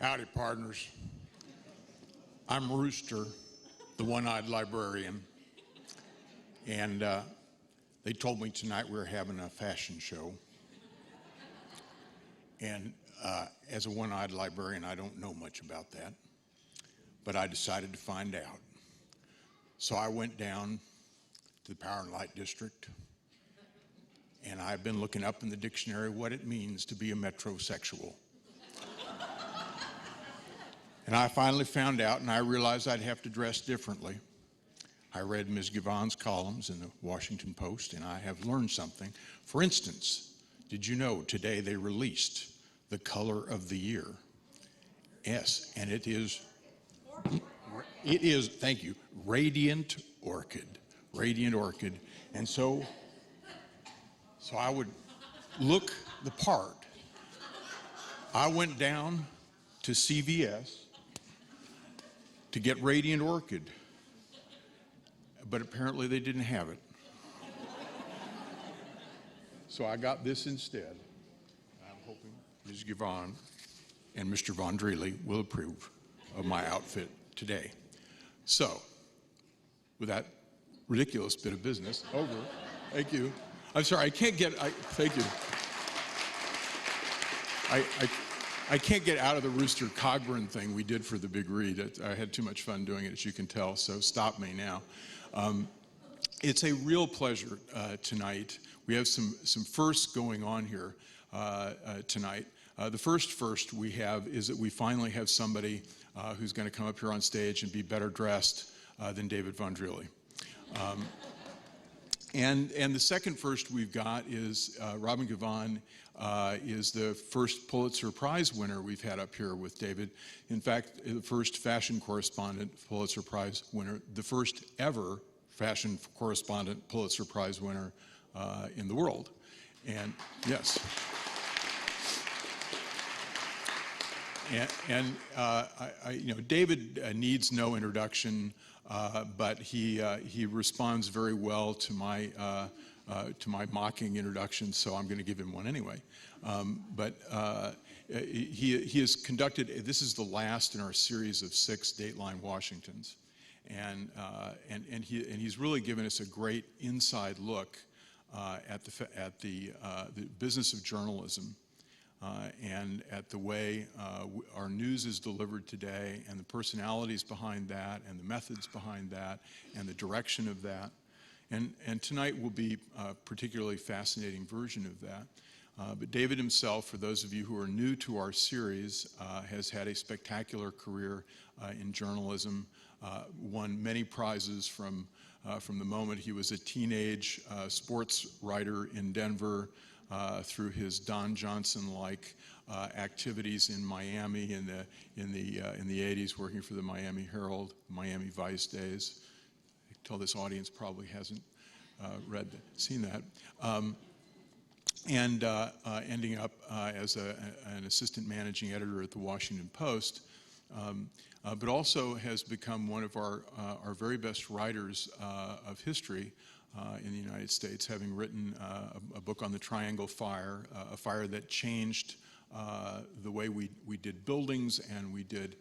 Howdy, partners. I'm Rooster, the one-eyed librarian, and they told me tonight we were having a fashion show. And as a one-eyed librarian, I don't know much about that, but I decided to find out. So I went down to the Power and Light District, and I've been looking up in the dictionary what it means to be a metrosexual. And I finally found out, and I realized I'd have to dress differently. I read Ms. Givhan's columns in the Washington Post, and I have learned something. For instance, did you know today they released the color of the year? Yes, and it is, thank you, radiant orchid, radiant orchid. And so I would look the part. I went down to CVS to get radiant orchid, but apparently they didn't have it. So I got this instead. I'm hoping Ms. Givhan and Mr. Von Drehle will approve of my outfit today. So, with that ridiculous bit of business over, thank you. I'm sorry, I can't get, thank you. I can't get out of the Rooster Cogburn thing we did for the big read. I had too much fun doing it, as you can tell, so stop me now. It's a real pleasure tonight. We have some firsts going on here tonight. The first we have is that we finally have somebody who's going to come up here on stage and be better dressed than David Von Drehle. And the second first we've got is Robin Givhan is the first Pulitzer Prize winner we've had up here with David. In fact, the first fashion correspondent Pulitzer Prize winner, the first ever fashion correspondent Pulitzer Prize winner in the world. And yes. And you know, David needs no introduction, but he responds very well to my mocking introduction, so I'm going to give him one anyway. He has conducted. This is the last in our series of 6 Dateline Washingtons, and he's really given us a great inside look at the business of journalism. And at the way our news is delivered today, and the personalities behind that, and the methods behind that, and the direction of that. And tonight will be a particularly fascinating version of that. But David himself, for those of you who are new to our series, has had a spectacular career in journalism, won many prizes from the moment he was a teenage sports writer in Denver, through his Don Johnson-like activities in Miami in the 80s, working for the Miami Herald, Miami Vice days. I can tell this audience probably hasn't seen that. And ending up as an assistant managing editor at the Washington Post, but also has become one of our very best writers of history in the United States, having written a book on the Triangle Fire, a fire that changed the way we did buildings and we did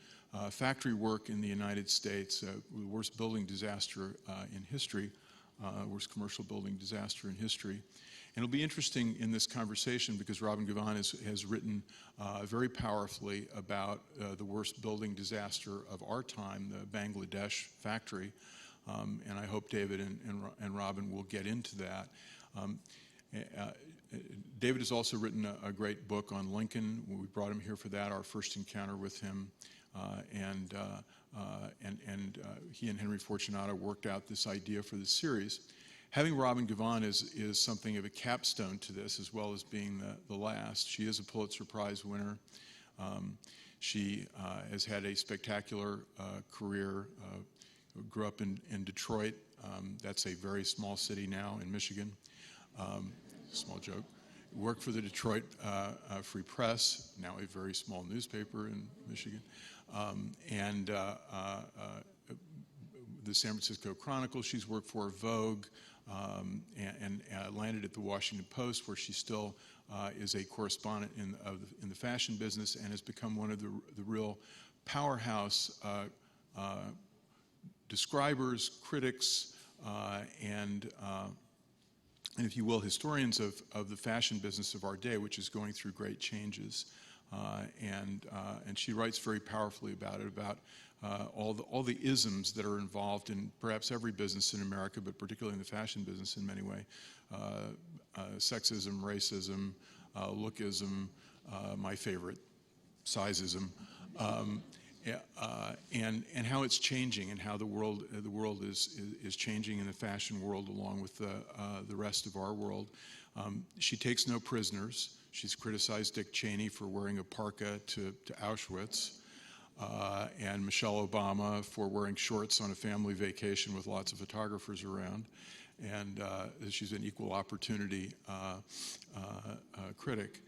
factory work in the United States, the worst building disaster in history, worst commercial building disaster in history. And it'll be interesting in this conversation because Robin Givhan has written very powerfully about the worst building disaster of our time, the Bangladesh factory. And I hope David and Robin will get into that. David has also written a great book on Lincoln. We brought him here for that, our first encounter with him. And he and Henry Fortunato worked out this idea for the series. Having Robin Givhan is something of a capstone to this, as well as being the last. She is a Pulitzer Prize winner. She has had a spectacular career. Grew up in Detroit. That's a very small city now in Michigan. Small joke. Worked for the Detroit Free Press, now a very small newspaper in Michigan. And the San Francisco Chronicle she's worked for, Vogue, and landed at the Washington Post, where she still is a correspondent in the fashion business and has become one of the real powerhouse describers, critics, and if you will, historians of the fashion business of our day, which is going through great changes. And she writes very powerfully about it, about all the isms that are involved in perhaps every business in America, but particularly in the fashion business in many ways. Sexism, racism, lookism, my favorite, sizeism, and how it's changing, and how the world is changing in the fashion world along with the rest of our world. She takes no prisoners. She's criticized Dick Cheney for wearing a parka to Auschwitz, and Michelle Obama for wearing shorts on a family vacation with lots of photographers around. And she's an equal opportunity critic.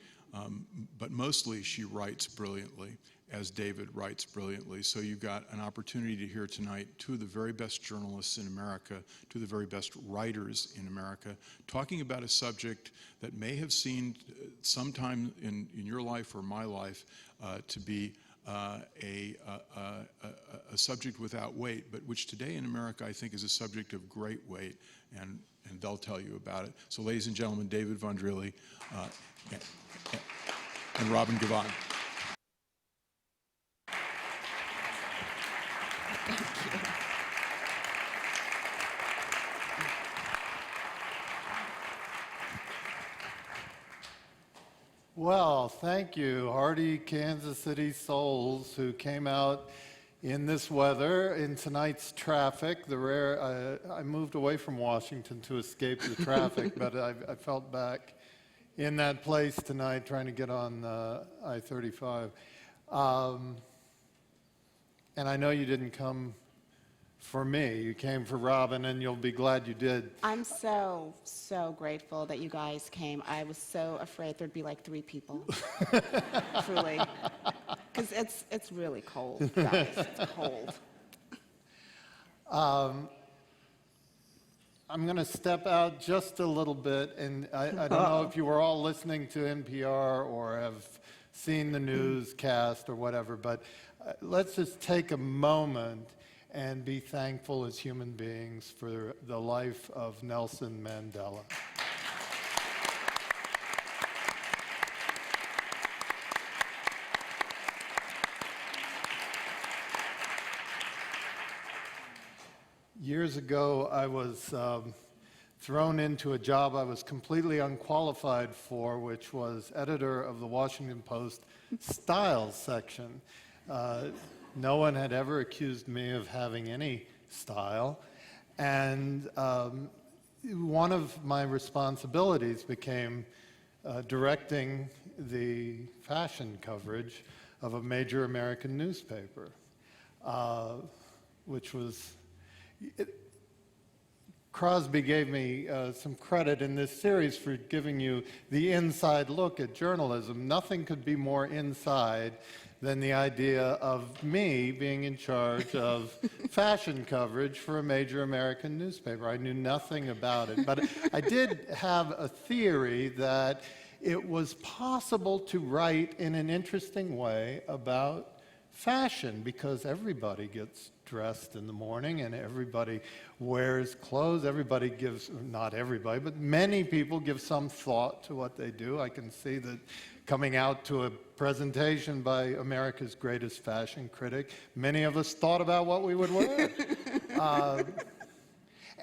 But mostly she writes brilliantly, as David writes brilliantly. So you've got an opportunity to hear tonight two of the very best journalists in America, two of the very best writers in America, talking about a subject that may have seemed sometime in your life or my life to be a subject without weight, but which today in America I think is a subject of great weight, and they'll tell you about it. So ladies and gentlemen, David Von Drehle and Robin Givhan. Well, thank you, hardy Kansas City souls who came out in this weather, in tonight's traffic. I moved away from Washington to escape the traffic, but I felt back in that place tonight trying to get on I-35. And I know you didn't come for me. You came for Robin, and you'll be glad you did. I'm so, so grateful that you guys came. I was so afraid there'd be like 3 people, truly. Because it's really cold, guys. It's cold. I'm going to step out just a little bit, and I don't know if you were all listening to NPR or have seen the newscast or whatever, but let's just take a moment and be thankful as human beings for the life of Nelson Mandela. Years ago, I was thrown into a job I was completely unqualified for, which was editor of the Washington Post Styles section. No one had ever accused me of having any style, and one of my responsibilities became directing the fashion coverage of a major American newspaper, which was... Crosby gave me some credit in this series for giving you the inside look at journalism. Nothing could be more inside than the idea of me being in charge of fashion coverage for a major American newspaper. I knew nothing about it, but I did have a theory that it was possible to write in an interesting way about fashion, because everybody gets dressed in the morning and everybody wears clothes. Everybody gives, not everybody, but many people give some thought to what they do. I can see that coming out to a presentation by America's greatest fashion critic, many of us thought about what we would wear.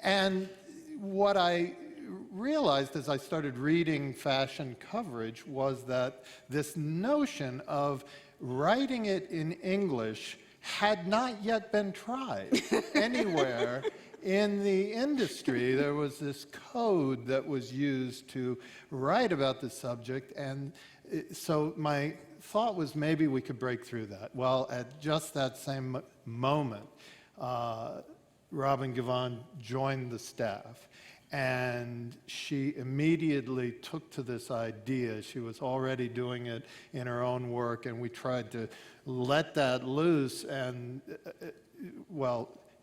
And what I realized as I started reading fashion coverage was that this notion of writing it in English had not yet been tried anywhere in the industry. There was this code that was used to write about the subject, and so my thought was maybe we could break through that. Well, at just that same moment, Robin Givhan joined the staff, and she immediately took to this idea. She was already doing it in her own work, and we tried to let that loose, and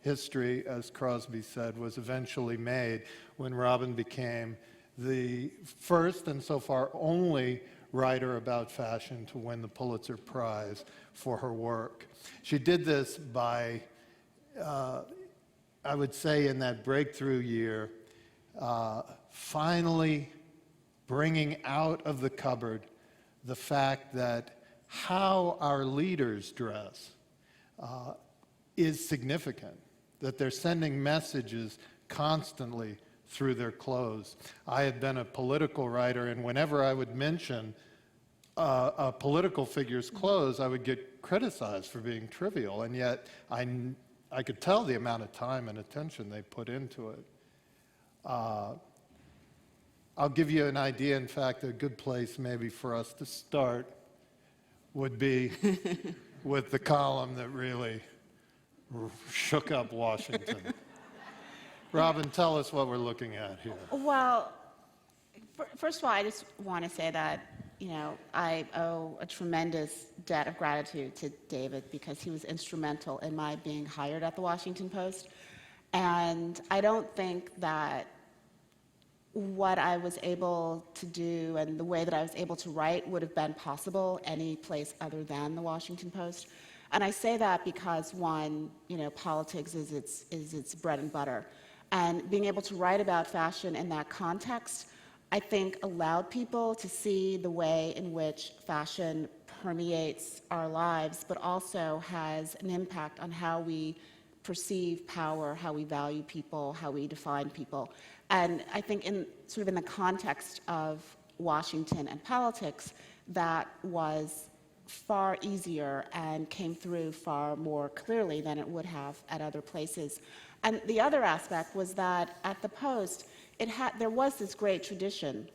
history, as Crosby said, was eventually made when Robin became the first and so far only writer about fashion to win the Pulitzer Prize for her work. She did this by, I would say in that breakthrough year, finally bringing out of the cupboard the fact that how our leaders dress is significant, that they're sending messages constantly through their clothes. I had been a political writer, and whenever I would mention a political figure's clothes, I would get criticized for being trivial, and yet I could tell the amount of time and attention they put into it. I'll give you an idea. In fact, a good place maybe for us to start would be with the column that really shook up Washington. Robin, tell us what we're looking at here. Well, first of all, I just want to say that, you know, I owe a tremendous debt of gratitude to David because he was instrumental in my being hired at the Washington Post. And I don't think that what I was able to do and the way that I was able to write would have been possible any place other than the Washington Post. And I say that because, one, you know, politics is its bread and butter. And being able to write about fashion in that context, I think, allowed people to see the way in which fashion permeates our lives, but also has an impact on how we perceive power, how we value people, how we define people. And I think in sort of in the context of Washington and politics, that was far easier and came through far more clearly than it would have at other places. And the other aspect was that at the Post, there was this great tradition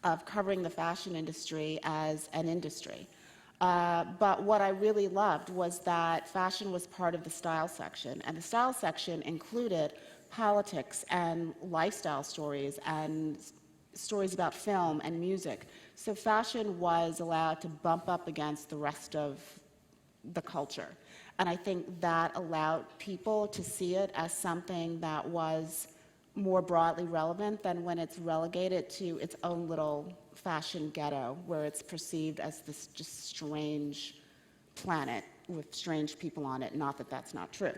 of covering the fashion industry as an industry. But what I really loved was that fashion was part of the style section, and the style section included politics and lifestyle stories and stories about film and music. So fashion was allowed to bump up against the rest of the culture. And I think that allowed people to see it as something that was more broadly relevant than when it's relegated to its own little fashion ghetto, where it's perceived as this just strange planet with strange people on it. Not that that's not true.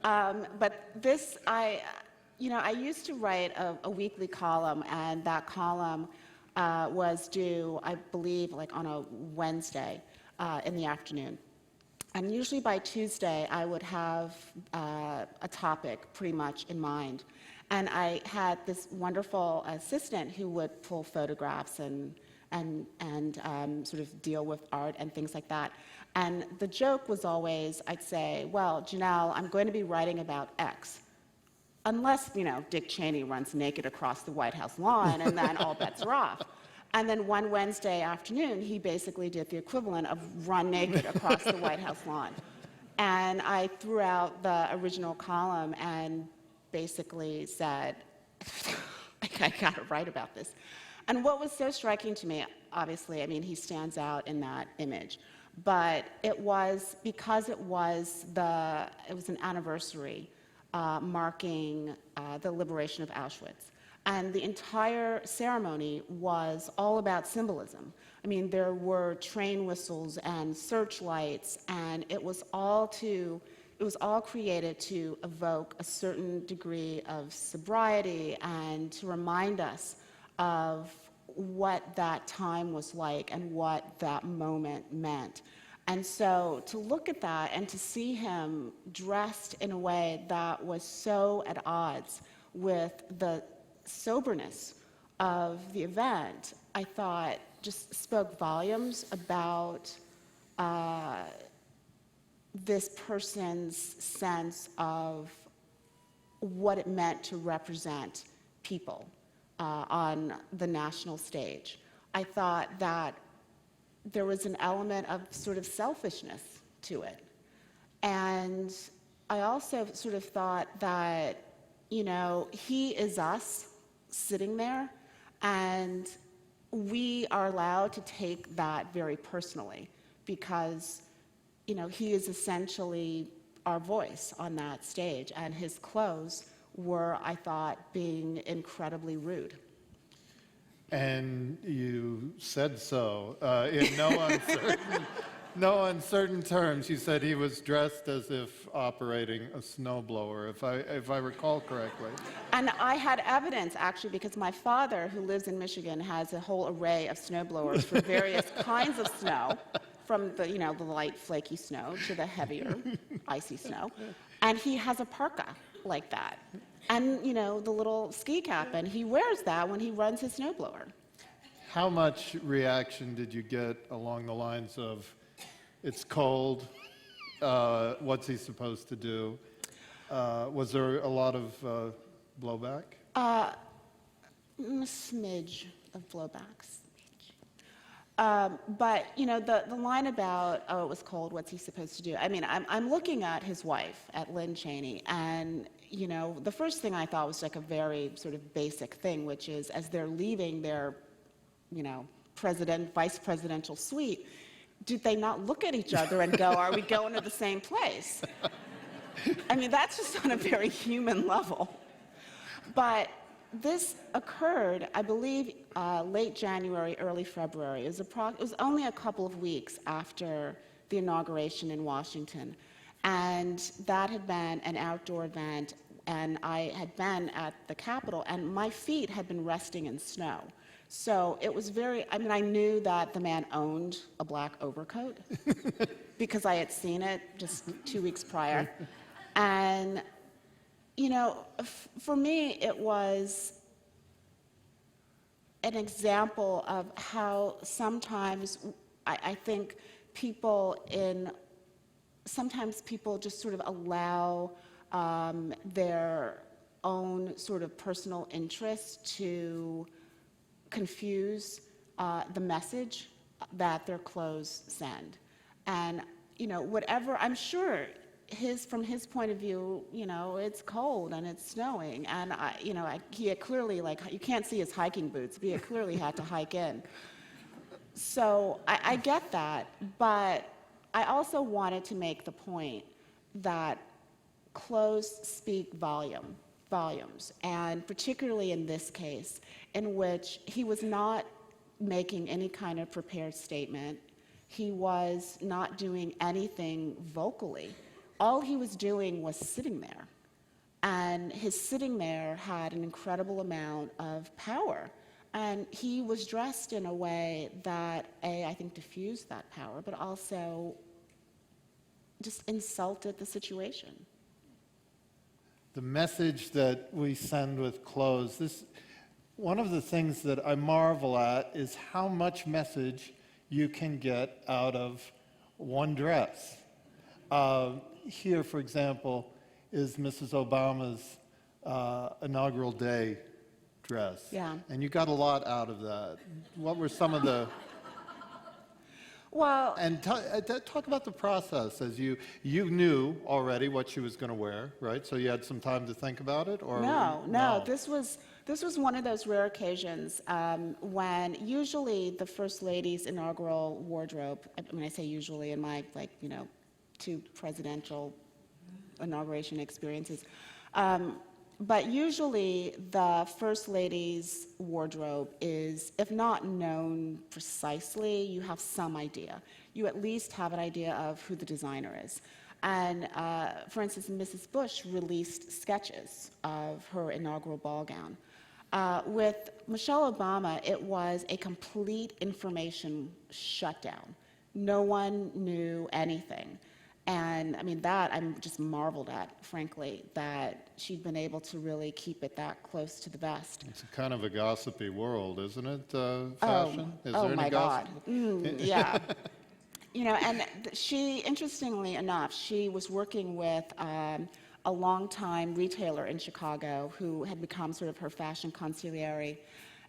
But this, I used to write a weekly column, and that column was due, I believe, like on a Wednesday in the afternoon. And usually by Tuesday, I would have a topic pretty much in mind. And I had this wonderful assistant who would pull photographs and sort of deal with art and things like that. And the joke was always, I'd say, well, Janelle, I'm going to be writing about X. Unless, you know, Dick Cheney runs naked across the White House lawn, and then all bets are off. And then one Wednesday afternoon, he basically did the equivalent of run naked across the White House lawn. And I threw out the original column and basically said, I got to write about this. And what was so striking to me, obviously, I mean, he stands out in that image, but it was because it was an anniversary marking the liberation of Auschwitz. And the entire ceremony was all about symbolism. I mean, there were train whistles and searchlights, and it was all created to evoke a certain degree of sobriety and to remind us of what that time was like and what that moment meant. And so to look at that and to see him dressed in a way that was so at odds with the soberness of the event, I thought just spoke volumes about this person's sense of what it meant to represent people on the national stage. I thought that there was an element of sort of selfishness to it. And I also sort of thought that, you know, he is us sitting there, and we are allowed to take that very personally because, you know, he is essentially our voice on that stage, and his clothes were, I thought, being incredibly rude. And you said so in no uncertain terms. You said he was dressed as if operating a snowblower, if I recall correctly. And I had evidence, actually, because my father, who lives in Michigan, has a whole array of snowblowers for various kinds of snow, from the, the light, flaky snow to the heavier, icy snow. And he has a parka like that. And, the little ski cap, and he wears that when he runs his snowblower. How much reaction did you get along the lines of, it's cold, what's he supposed to do? Was there a lot of blowback? A smidge of blowbacks. But, the line about, oh, it was cold, what's he supposed to do? I mean, I'm looking at his wife, at Lynn Cheney, and, the first thing I thought was like a very sort of basic thing, which is as they're leaving their, vice presidential suite, did they not look at each other and go, are we going to the same place? I mean, that's just on a very human level. But this occurred, I believe, late January, early February. It was only a couple of weeks after the inauguration in Washington. And that had been an outdoor event, and I had been at the Capitol, and my feet had been resting in snow. So it was I knew that the man owned a black overcoat because I had seen it just 2 weeks prior. And, for me, it was an example of how sometimes I think sometimes people just sort of allow their own sort of personal interests to confuse the message that their clothes send. And, whatever, I'm sure from his point of view, it's cold and it's snowing, and he had clearly, you can't see his hiking boots, but he had clearly had to hike in. So I get that, but I also wanted to make the point that clothes speak volumes, and particularly in this case, in which he was not making any kind of prepared statement. He was not doing anything vocally. All he was doing was sitting there. And his sitting there had an incredible amount of power. And he was dressed in a way that, I think, diffused that power, but also just insulted the situation. The message that we send with clothes, one of the things that I marvel at is how much message you can get out of one dress. Here, for example, is Mrs. Obama's inaugural day dress. Yeah. And you got a lot out of that. What were some of the... Well... And talk about the process, as you knew already what she was going to wear, right? So you had some time to think about it? Or No. This was one of those rare occasions when usually the First Lady's inaugural wardrobe, I say usually in my, 2 presidential inauguration experiences, but usually the First Lady's wardrobe is, if not known precisely, you have some idea. You at least have an idea of who the designer is. And for instance, Mrs. Bush released sketches of her inaugural ball gown. With Michelle Obama, it was a complete information shutdown. No one knew anything. And that I'm just marveled at, frankly, that she'd been able to really keep it that close to the vest. It's kind of a gossipy world, isn't it, fashion? Is there any my gossip? God. Yeah. And she, interestingly enough, she was working with a longtime retailer in Chicago who had become sort of her fashion consigliere.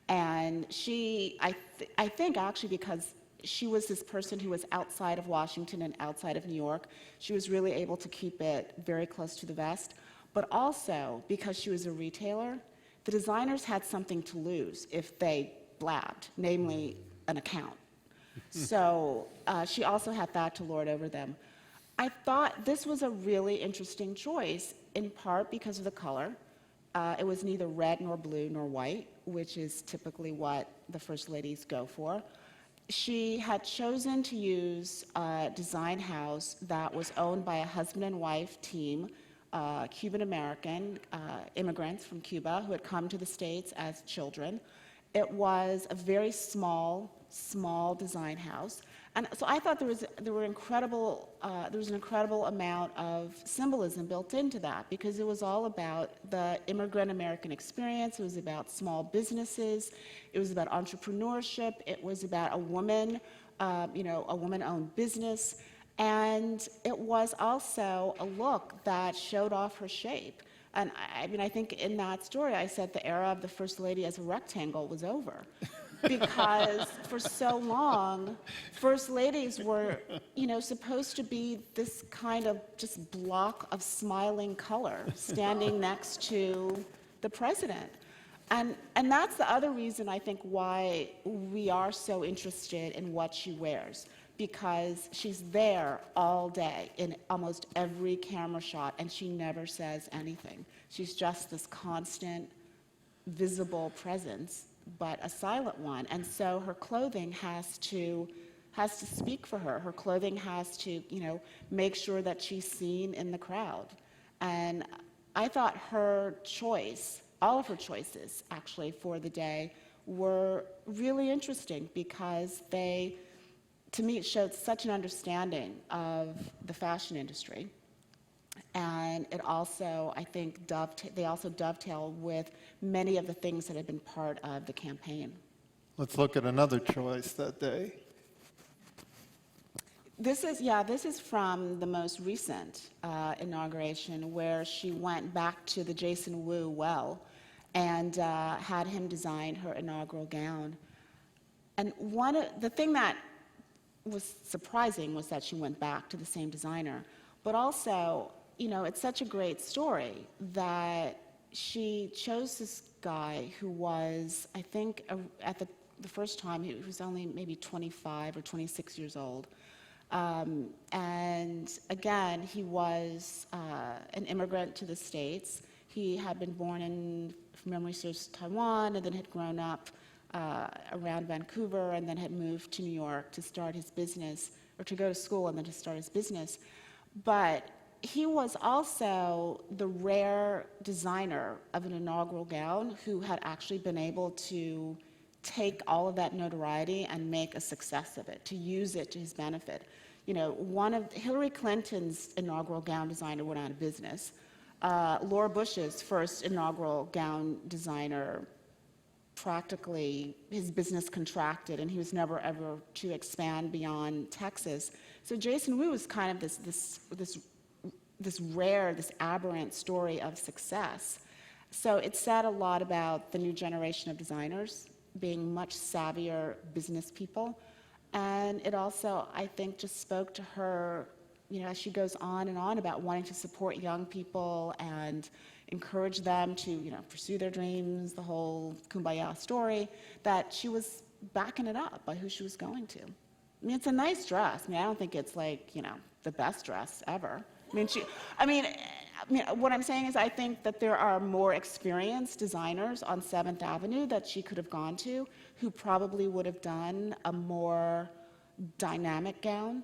And she, I think actually because she was this person who was outside of Washington and outside of New York, she was really able to keep it very close to the vest. But also, because she was a retailer, the designers had something to lose if they blabbed, namely an account. So she also had that to lord over them. I thought this was a really interesting choice, in part because of the color, It was neither red nor blue nor white, which is typically what the First Ladies go for. She had chosen to use a design house that was owned by a husband and wife team, Cuban-American immigrants from Cuba who had come to the States as children. It was a very small design house. And so I thought there was an incredible amount of symbolism built into that, because it was all about the immigrant American experience. It was about small businesses. It was about entrepreneurship. It was about a woman, a woman-owned business. And it was also a look that showed off her shape. And I think in that story, I said the era of the First Lady as a rectangle was over. Because for so long, First Ladies were, supposed to be this kind of just block of smiling color standing next to the president. And that's the other reason, I think, why we are so interested in what she wears. Because she's there all day in almost every camera shot, and she never says anything. She's just this constant, visible presence, but a silent one. And so her clothing has to speak for her. Her clothing has to, make sure that she's seen in the crowd. And I thought her choice, all of her choices, actually, for the day were really interesting, because they, to me, it showed such an understanding of the fashion industry. And it also, I think, they also dovetail with many of the things that had been part of the campaign. Let's look at another choice that day. This is from the most recent inauguration, where she went back to the Jason Wu well and had him design her inaugural gown. And the thing that was surprising was that she went back to the same designer, but also, it's such a great story that she chose this guy who was, I think, at the first time, he was only maybe 25 or 26 years old. And again, he was an immigrant to the States. He had been born in, if memory serves, Taiwan, and then had grown up around Vancouver, and then had moved to New York to start his business, or to go to school and then to start his business. But he was also the rare designer of an inaugural gown who had actually been able to take all of that notoriety and make a success of it, to use it to his benefit. One of Hillary Clinton's inaugural gown designer went out of business. Laura Bush's first inaugural gown designer, practically his business contracted, and he was never ever to expand beyond Texas. So Jason Wu was kind of this rare, this aberrant story of success. So it said a lot about the new generation of designers being much savvier business people. And it also, I think, just spoke to her, as she goes on and on about wanting to support young people and encourage them to, pursue their dreams, the whole kumbaya story, that she was backing it up by who she was going to. It's a nice dress. I don't think it's like, the best dress ever. What I'm saying is I think that there are more experienced designers on 7th Avenue that she could have gone to who probably would have done a more dynamic gown.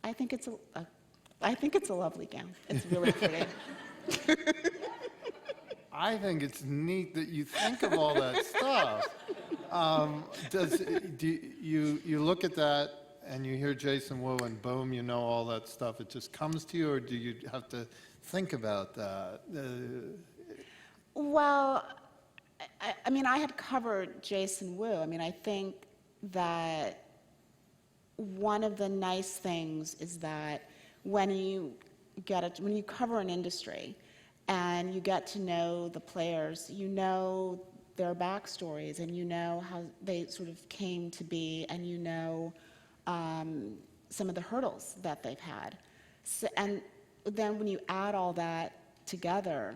I think it's a lovely gown. It's really pretty. I think it's neat that you think of all that stuff. Do you look at that and you hear Jason Wu and boom, you know all that stuff? It just comes to you, or do you have to think about that? Well, I had covered Jason Wu. I think that one of the nice things is that when you cover an industry and you get to know the players, you know their backstories, and you know how they sort of came to be, and you know some of the hurdles that they've had. And then when you add all that together,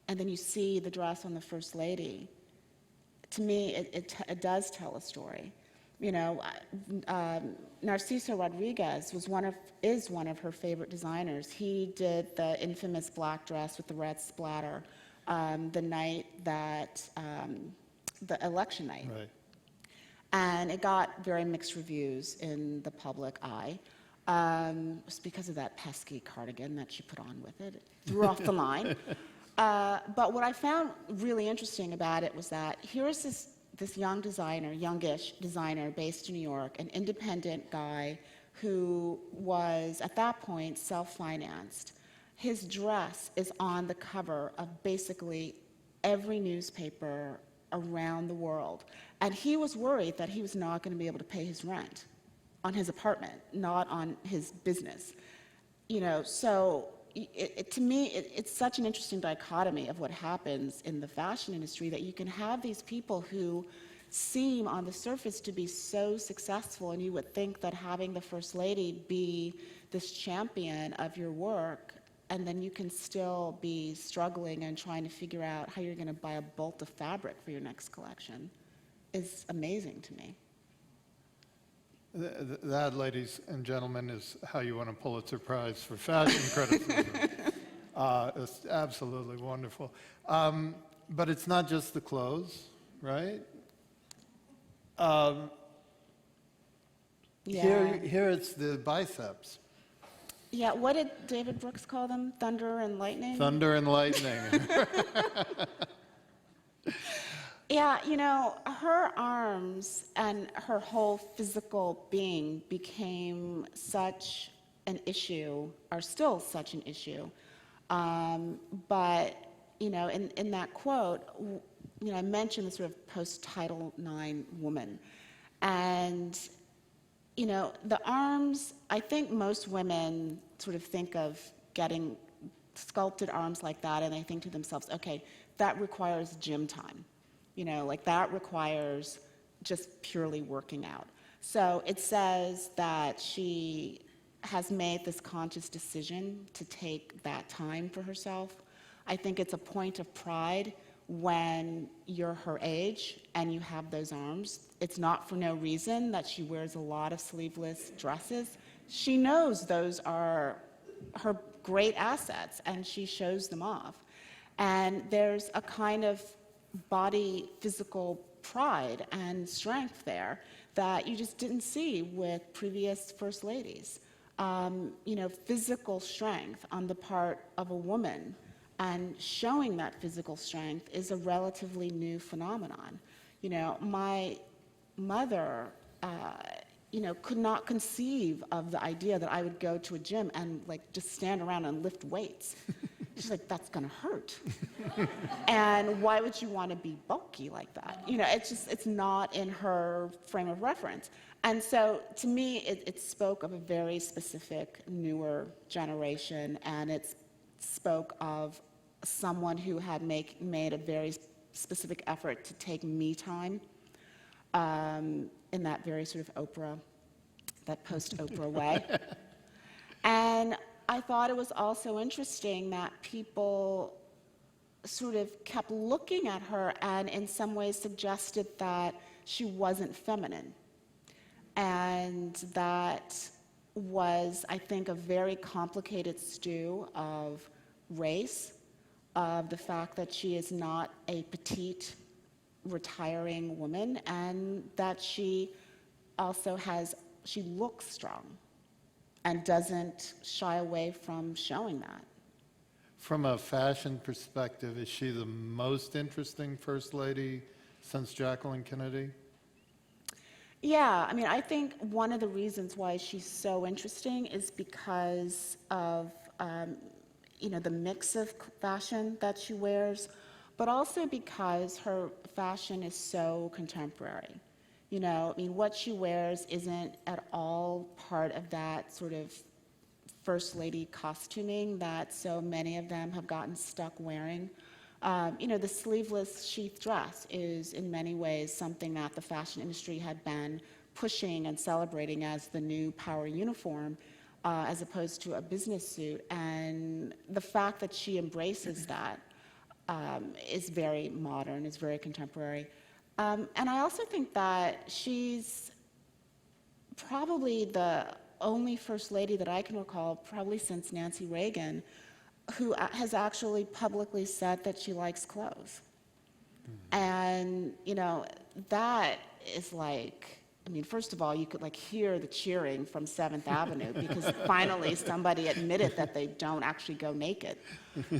and then you see the dress on the First Lady, to me, it does tell a story. Narciso Rodriguez is one of her favorite designers. He did the infamous black dress with the red splatter the night that, the election night. Right. And it got very mixed reviews in the public eye. It's because of that pesky cardigan that she put on with it. It threw off the line. But what I found really interesting about it was that here's this young designer, youngish designer based in New York, an independent guy who was, at that point, self-financed. His dress is on the cover of basically every newspaper around the world. And he was worried that he was not going to be able to pay his rent on his apartment, not on his business. You know, so to me, it's such an interesting dichotomy of what happens in the fashion industry, that you can have these people who seem on the surface to be so successful, and you would think that having the First Lady be this champion of your work, and then you can still be struggling and trying to figure out how you're going to buy a bolt of fabric for your next collection, is amazing to me. That, ladies and gentlemen, is how you win a Pulitzer Prize for fashion criticism. It's absolutely wonderful. But it's not just the clothes, right? Yeah. Here it's the biceps. Yeah, what did David Brooks call them? Thunder and lightning? Thunder and lightning. Yeah, you know, her arms and her whole physical being became such an issue, are still such an issue. But, you know, in that quote, you know, I mentioned the sort of post-Title IX woman. And, you know, the arms, I think most women sort of think of getting sculpted arms like that, and they think to themselves, okay, that requires gym time. You know, like that requires just purely working out. So it says that she has made this conscious decision to take that time for herself. I think it's a point of pride when you're her age and you have those arms. It's not for no reason that she wears a lot of sleeveless dresses. She knows those are her great assets, and she shows them off. And there's a kind of body physical pride and strength there that you just didn't see with previous first ladies. You know, physical strength on the part of a woman, and showing that physical strength is a relatively new phenomenon. You know, my mother, you know, could not conceive of the idea that I would go to a gym and like just stand around and lift weights. She's like, that's gonna hurt. And why would you want to be bulky like that? You know, it's not in her frame of reference. And so to me, it spoke of a very specific, newer generation, and it spoke of someone who had made a very specific effort to take me time in that very sort of Oprah, that post-Oprah way. And I thought it was also interesting that people sort of kept looking at her and in some ways suggested that she wasn't feminine. And that was, I think, a very complicated stew of race, of the fact that she is not a petite, retiring woman, and that she also she looks strong and doesn't shy away from showing that. From a fashion perspective, is she the most interesting First Lady since Jacqueline Kennedy? Yeah, I mean, I think one of the reasons why she's so interesting is because of, you know, the mix of fashion that she wears, but also because her fashion is so contemporary. You know, I mean, what she wears isn't at all part of that sort of First Lady costuming that so many of them have gotten stuck wearing. You know, the sleeveless sheath dress is in many ways something that the fashion industry had been pushing and celebrating as the new power uniform, as opposed to a business suit. And the fact that she embraces that is very modern, is very contemporary. And I also think that she's probably the only First Lady that I can recall, probably since Nancy Reagan, who has actually publicly said that she likes clothes. And, you know, that is like, I mean, first of all, you could like hear the cheering from 7th Avenue because finally somebody admitted that they don't actually go naked.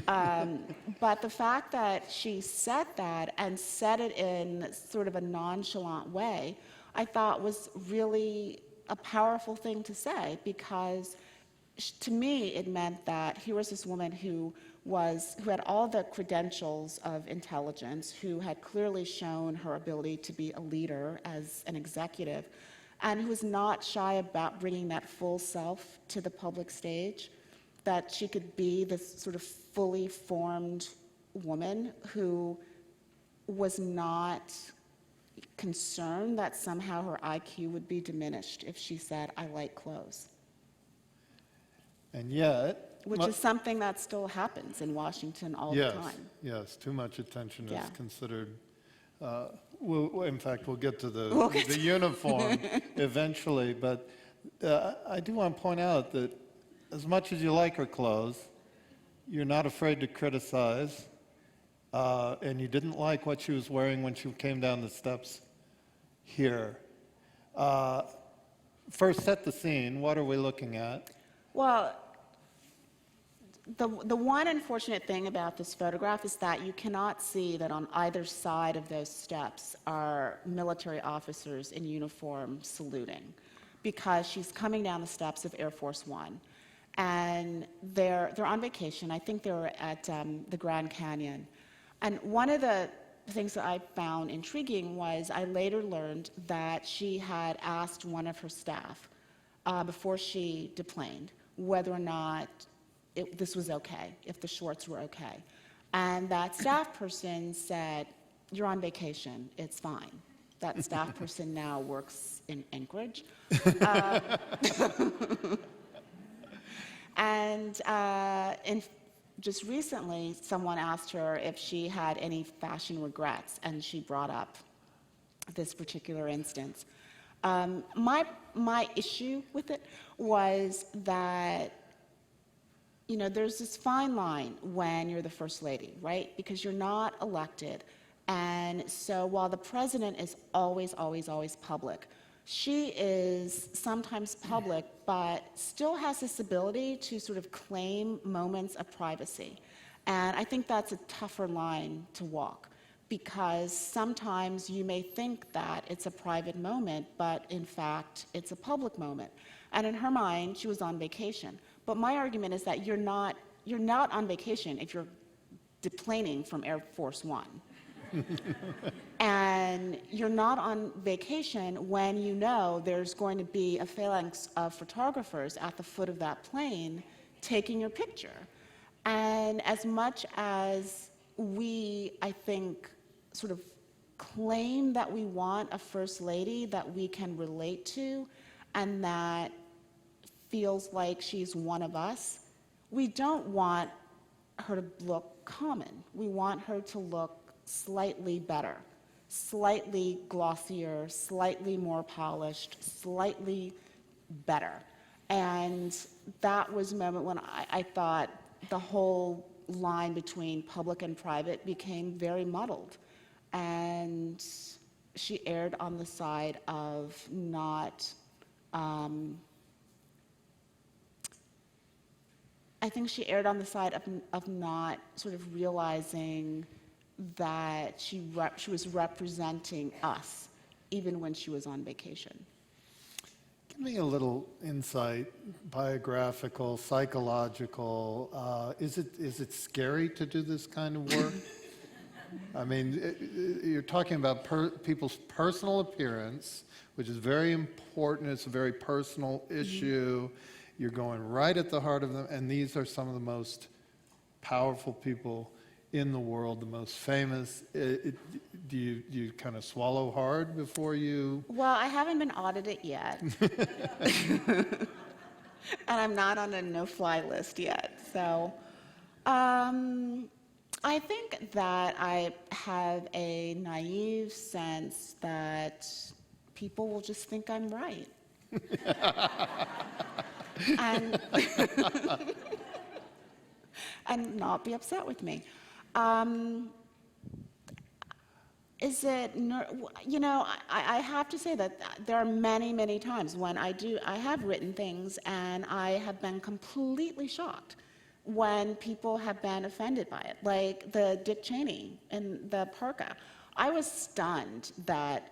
But the fact that she said that and said it in sort of a nonchalant way, I thought was really a powerful thing to say, because to me it meant that here was this woman who had all the credentials of intelligence, who had clearly shown her ability to be a leader as an executive, and who was not shy about bringing that full self to the public stage, that she could be this sort of fully formed woman who was not concerned that somehow her IQ would be diminished if she said, "I like clothes." And yet, Which is something that still happens in Washington all the time. Yes, too much attention Yeah. is considered. In fact, we'll get to the We'll get the uniform eventually, but I do want to point out that as much as you like her clothes, you're not afraid to criticize, and you didn't like what she was wearing when she came down the steps here. First, set the scene. What are we looking at? Well, the one unfortunate thing about this photograph is that you cannot see that on either side of those steps are military officers in uniform saluting, because she's coming down the steps of Air Force One, and they're on vacation. I think they're at the Grand Canyon. And one of the things that I found intriguing was I later learned that she had asked one of her staff before she deplaned whether or not this was okay, if the shorts were okay. And that staff person said, "You're on vacation, it's fine." That staff person now works in Anchorage. And just recently, someone asked her if she had any fashion regrets, and she brought up this particular instance. My issue with it was that, you know, there's this fine line when you're the First Lady, right? Because you're not elected. And so while the president is always, always, always public, she is sometimes public, but still has this ability to sort of claim moments of privacy. And I think that's a tougher line to walk, because sometimes you may think that it's a private moment, but in fact, it's a public moment. And in her mind, she was on vacation. But my argument is that you're not on vacation if you're deplaning from Air Force One. And you're not on vacation when you know there's going to be a phalanx of photographers at the foot of that plane taking your picture. And as much as we, I think, sort of claim that we want a First Lady that we can relate to and that feels like she's one of us, we don't want her to look common. We want her to look slightly better, slightly glossier, slightly more polished, slightly better. And that was a moment when I thought the whole line between public and private became very muddled. And she erred on the side of not, I think she erred on the side of not sort of realizing that she was representing us, even when she was on vacation. Give me a little insight, biographical, psychological. Is it scary to do this kind of work? I mean, you're talking about people's personal appearance, which is very important. It's a very personal issue. You're going right at the heart of them, and these are some of the most powerful people in the world, the most famous. Do you kind of swallow hard before you? Well, I haven't been audited yet. And I'm not on a no-fly list yet. So I think that I have a naive sense that people will just think I'm right. And and not be upset with me. I have to say that there are many, many times when I have written things and I have been completely shocked when people have been offended by it, like the Dick Cheney and the parka. I was stunned that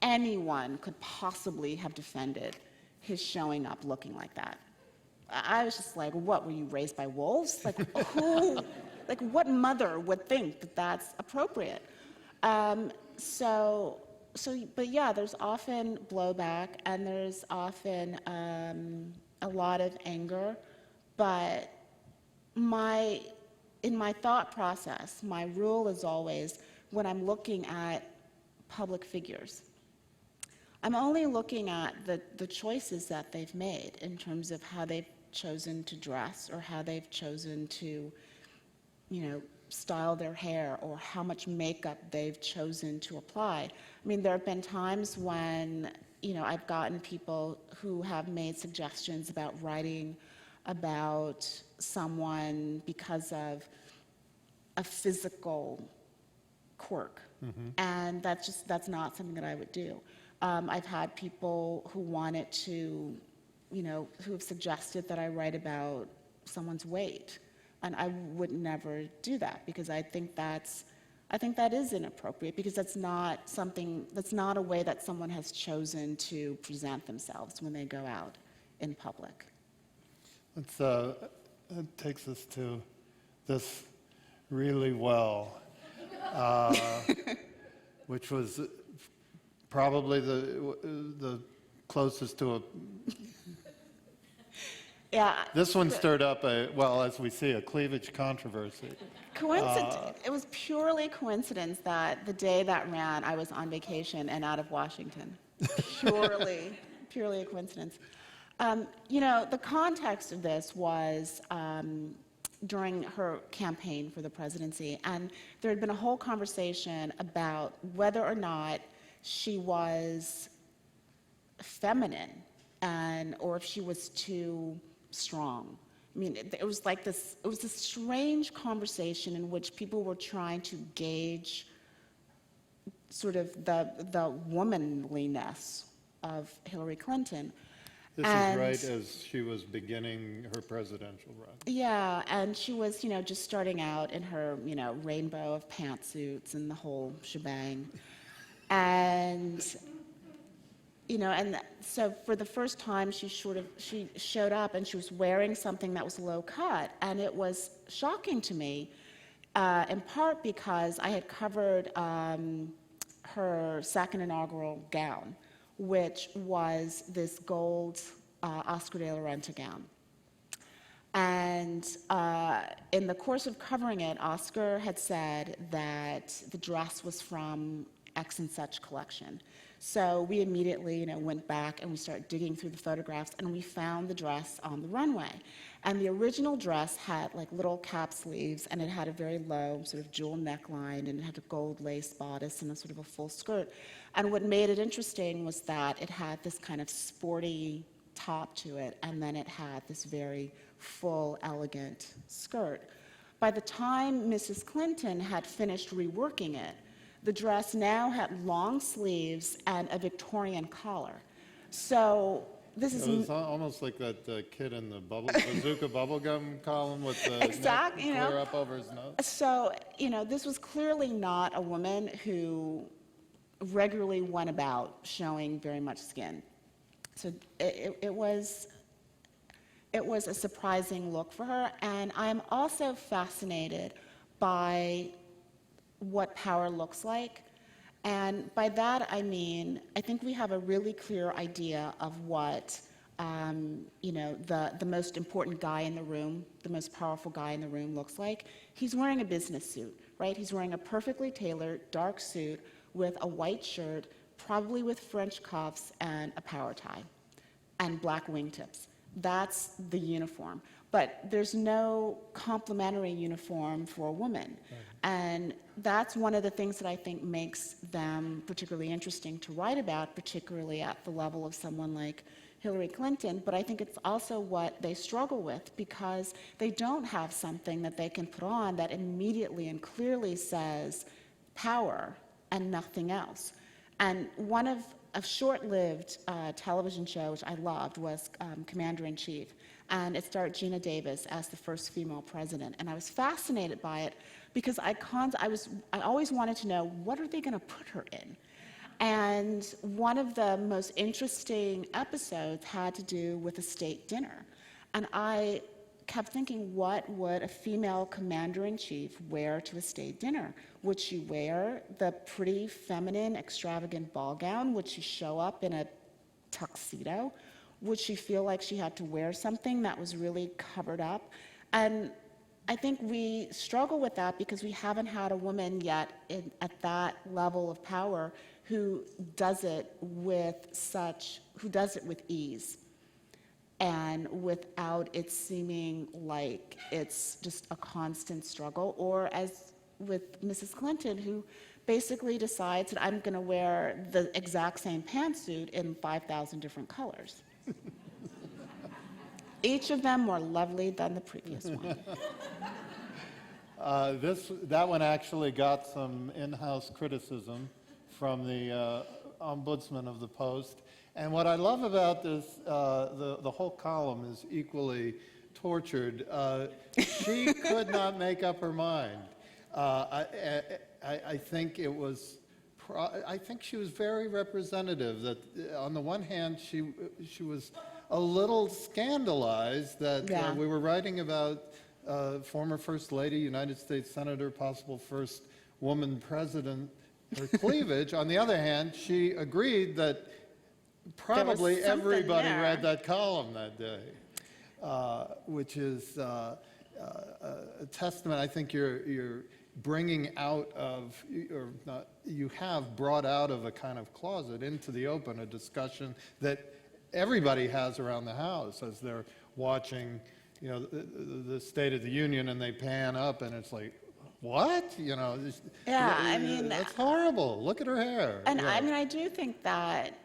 anyone could possibly have defended his showing up looking like that. I was just like, what, were you raised by wolves? Like, who, like, what mother would think that that's appropriate? But yeah, there's often blowback and there's often a lot of anger, but in my thought process, my rule is always, when I'm looking at public figures, I'm only looking at the choices that they've made in terms of how they've chosen to dress or how they've chosen to, style their hair or how much makeup they've chosen to apply. I mean, there have been times when, I've gotten people who have made suggestions about writing about someone because of a physical quirk. And that's not something that I would do. I've had people who wanted to, who have suggested that I write about someone's weight. And I would never do that because I think that is inappropriate because that's not a way that someone has chosen to present themselves when they go out in public. It takes us to this really well, which was probably the closest to a... Yeah. This one stirred up as we see, a cleavage controversy. It was purely coincidence that the day that ran, I was on vacation and out of Washington. Purely a coincidence. The context of this was during her campaign for the presidency, and there had been a whole conversation about whether or not she was feminine or if she was too strong. I mean, it was this strange conversation in which people were trying to gauge sort of the womanliness of Hillary Clinton. This is right as she was beginning her presidential run. Yeah, and she was, just starting out in her, rainbow of pantsuits and the whole shebang. And so for the first time, she showed up and she was wearing something that was low cut, and it was shocking to me, in part because I had covered her second inaugural gown, which was this gold Oscar de la Renta gown. And in the course of covering it, Oscar had said that the dress was from X and such collection. So we immediately, went back and we started digging through the photographs, and we found the dress on the runway. And the original dress had little cap sleeves, and it had a very low sort of jewel neckline, and it had a gold lace bodice and a sort of a full skirt. And what made it interesting was that it had this kind of sporty top to it, and then it had this very full, elegant skirt. By the time Mrs. Clinton had finished reworking it, the dress now had long sleeves and a Victorian collar. So this is... It was almost like that kid in the bazooka bubblegum column with the exact, neck clear up over his nose. So, this was clearly not a woman who regularly went about showing very much skin. So it was a surprising look for her. And I'm also fascinated by what power looks like. And by that, I mean, I think we have a really clear idea of what, the most important guy in the room, the most powerful guy in the room looks like. He's wearing a business suit, right? He's wearing a perfectly tailored dark suit with a white shirt, probably with French cuffs and a power tie and black wingtips. That's the uniform. But there's no complementary uniform for a woman. Right. And that's one of the things that I think makes them particularly interesting to write about, particularly at the level of someone like Hillary Clinton, but I think it's also what they struggle with because they don't have something that they can put on that immediately and clearly says power and nothing else. And one of a short-lived television show, which I loved, was Commander-in-Chief. And it starred Gina Davis as the first female president. And I was fascinated by it because I always wanted to know, what are they going to put her in? And one of the most interesting episodes had to do with a state dinner. And I kept thinking, what would a female commander-in-chief wear to a state dinner? Would she wear the pretty, feminine, extravagant ball gown? Would she show up in a tuxedo? Would she feel like she had to wear something that was really covered up? And I think we struggle with that because we haven't had a woman yet at that level of power who does it with ease and without it seeming like it's just a constant struggle, or as with Mrs. Clinton, who basically decides that I'm going to wear the exact same pantsuit in 5,000 different colors. Each of them more lovely than the previous one. That one actually got some in-house criticism from the ombudsman of the Post. And what I love about this, the whole column is equally tortured. She could not make up her mind. I think it was, I think she was very representative. That on the one hand, she was a little scandalized that we were writing about former First Lady, United States Senator, possible first woman president, her cleavage. On the other hand, she agreed that probably everybody read that column that day, which is a testament. I think you're bringing out of, or not, you have brought out of a kind of closet into the open a discussion that everybody has around the house as they're watching, you know, the State of the Union, and they pan up and it's like, what? You know, I mean, that's horrible. Look at her hair. And I mean, I do think that,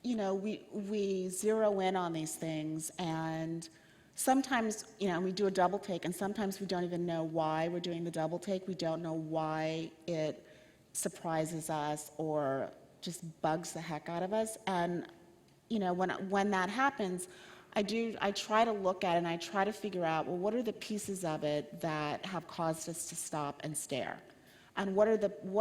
you know, we zero in on these things, and sometimes, you know, we do a double take, and sometimes we don't even know why we're doing the double take. We don't know why it surprises us or just bugs the heck out of us. And, you know, when that happens, I try to look at it and I try to figure out, well, what are the pieces of it that have caused us to stop and stare? And what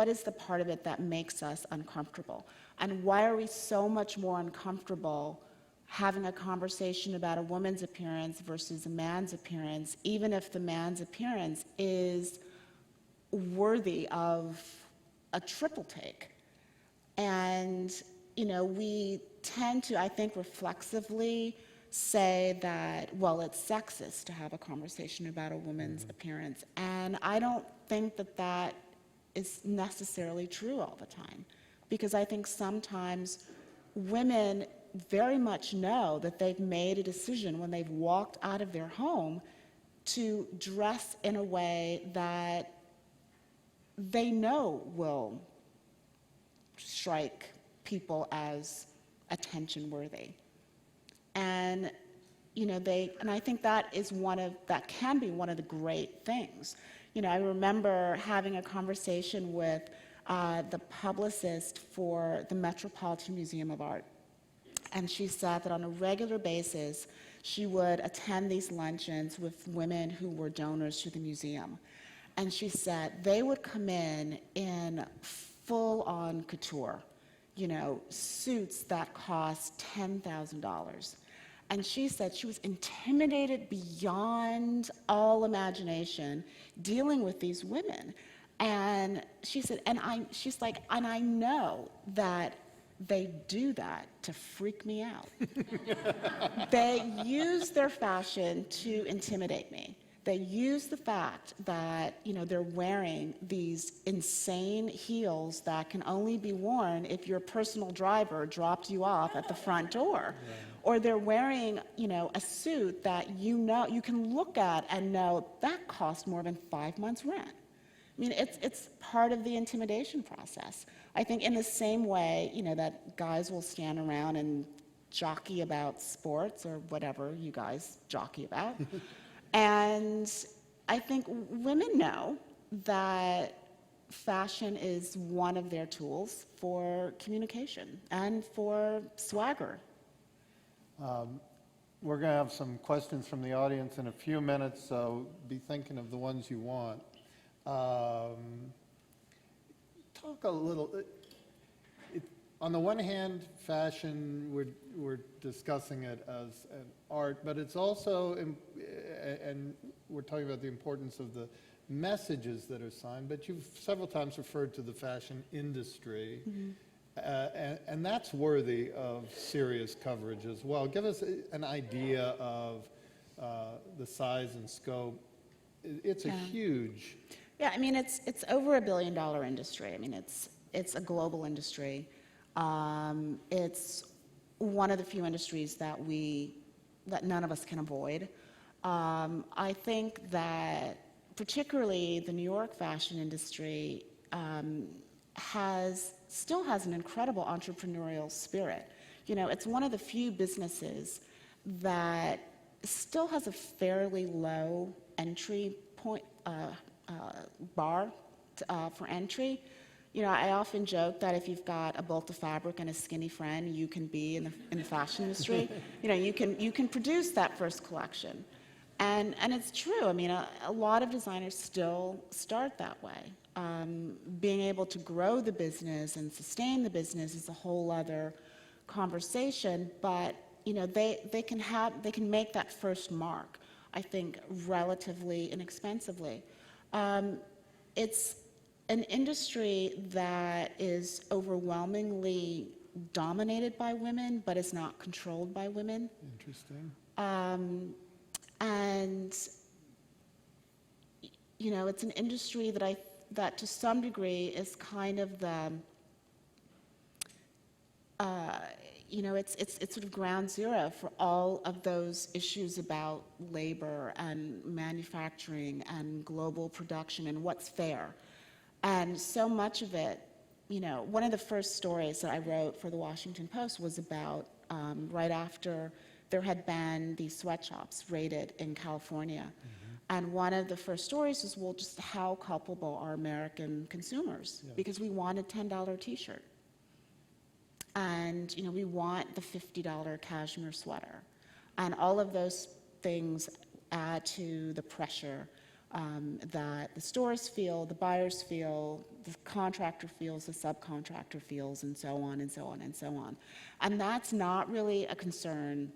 is the part of it that makes us uncomfortable? And why are we so much more uncomfortable having a conversation about a woman's appearance versus a man's appearance, even if the man's appearance is worthy of a triple take? And, you know, we tend to, I think, reflexively say that, well, it's sexist to have a conversation about a woman's appearance. And I don't think that that is necessarily true all the time, because I think sometimes women very much know that they've made a decision when they've walked out of their home to dress in a way that they know will strike people as attention worthy. And, you know, and I think that can be one of the great things. You know, I remember having a conversation with the publicist for the Metropolitan Museum of Art. And she said that on a regular basis, she would attend these luncheons with women who were donors to the museum. And she said they would come in full-on couture, you know, suits that cost $10,000. And she said she was intimidated beyond all imagination dealing with these women. And she said, she's like, and I know that they do that to freak me out. They use their fashion to intimidate me. They use the fact that, you know, they're wearing these insane heels that can only be worn if your personal driver dropped you off at the front door. Yeah. Or they're wearing, you know, a suit that you know, you can look at and know that cost more than 5 months' rent. I mean, it's part of the intimidation process. I think in the same way, you know, that guys will stand around and jockey about sports or whatever you guys jockey about. And I think women know that fashion is one of their tools for communication and for swagger. We're going to have some questions from the audience in a few minutes, so be thinking of the ones you want. Talk a little. On the one hand, fashion, we're discussing it as an art, but it's also, and we're talking about the importance of the messages that are signed, but you've several times referred to the fashion industry, and that's worthy of serious coverage as well. Give us an idea of the size and scope. It's a huge... Yeah, I mean, it's over $1 billion industry. I mean, it's a global industry. It's one of the few industries that none of us can avoid. I think that particularly the New York fashion industry still has an incredible entrepreneurial spirit. You know, it's one of the few businesses that still has a fairly low entry point bar for entry. You know, I often joke that if you've got a bolt of fabric and a skinny friend, you can be in the fashion industry. You know, you can produce that first collection, and it's true. I mean, a lot of designers still start that way. Being able to grow the business and sustain the business is a whole other conversation. But you know, they can make that first mark, I think, relatively inexpensively. It's an industry that is overwhelmingly dominated by women, but is not controlled by women. Interesting. And you know, it's an industry that to some degree is kind of the you know, it's sort of ground zero for all of those issues about labor and manufacturing and global production and what's fair. And so much of it, you know, one of the first stories that I wrote for the Washington Post was about right after there had been these sweatshops raided in California. And one of the first stories was, well, just how culpable are American consumers? Yeah. Because we want a $10 t-shirt. And, you know, we want the $50 cashmere sweater. And all of those things add to the pressure that the stores feel, the buyers feel, the contractor feels, the subcontractor feels, and so on and so on and so on. And that's not really a concern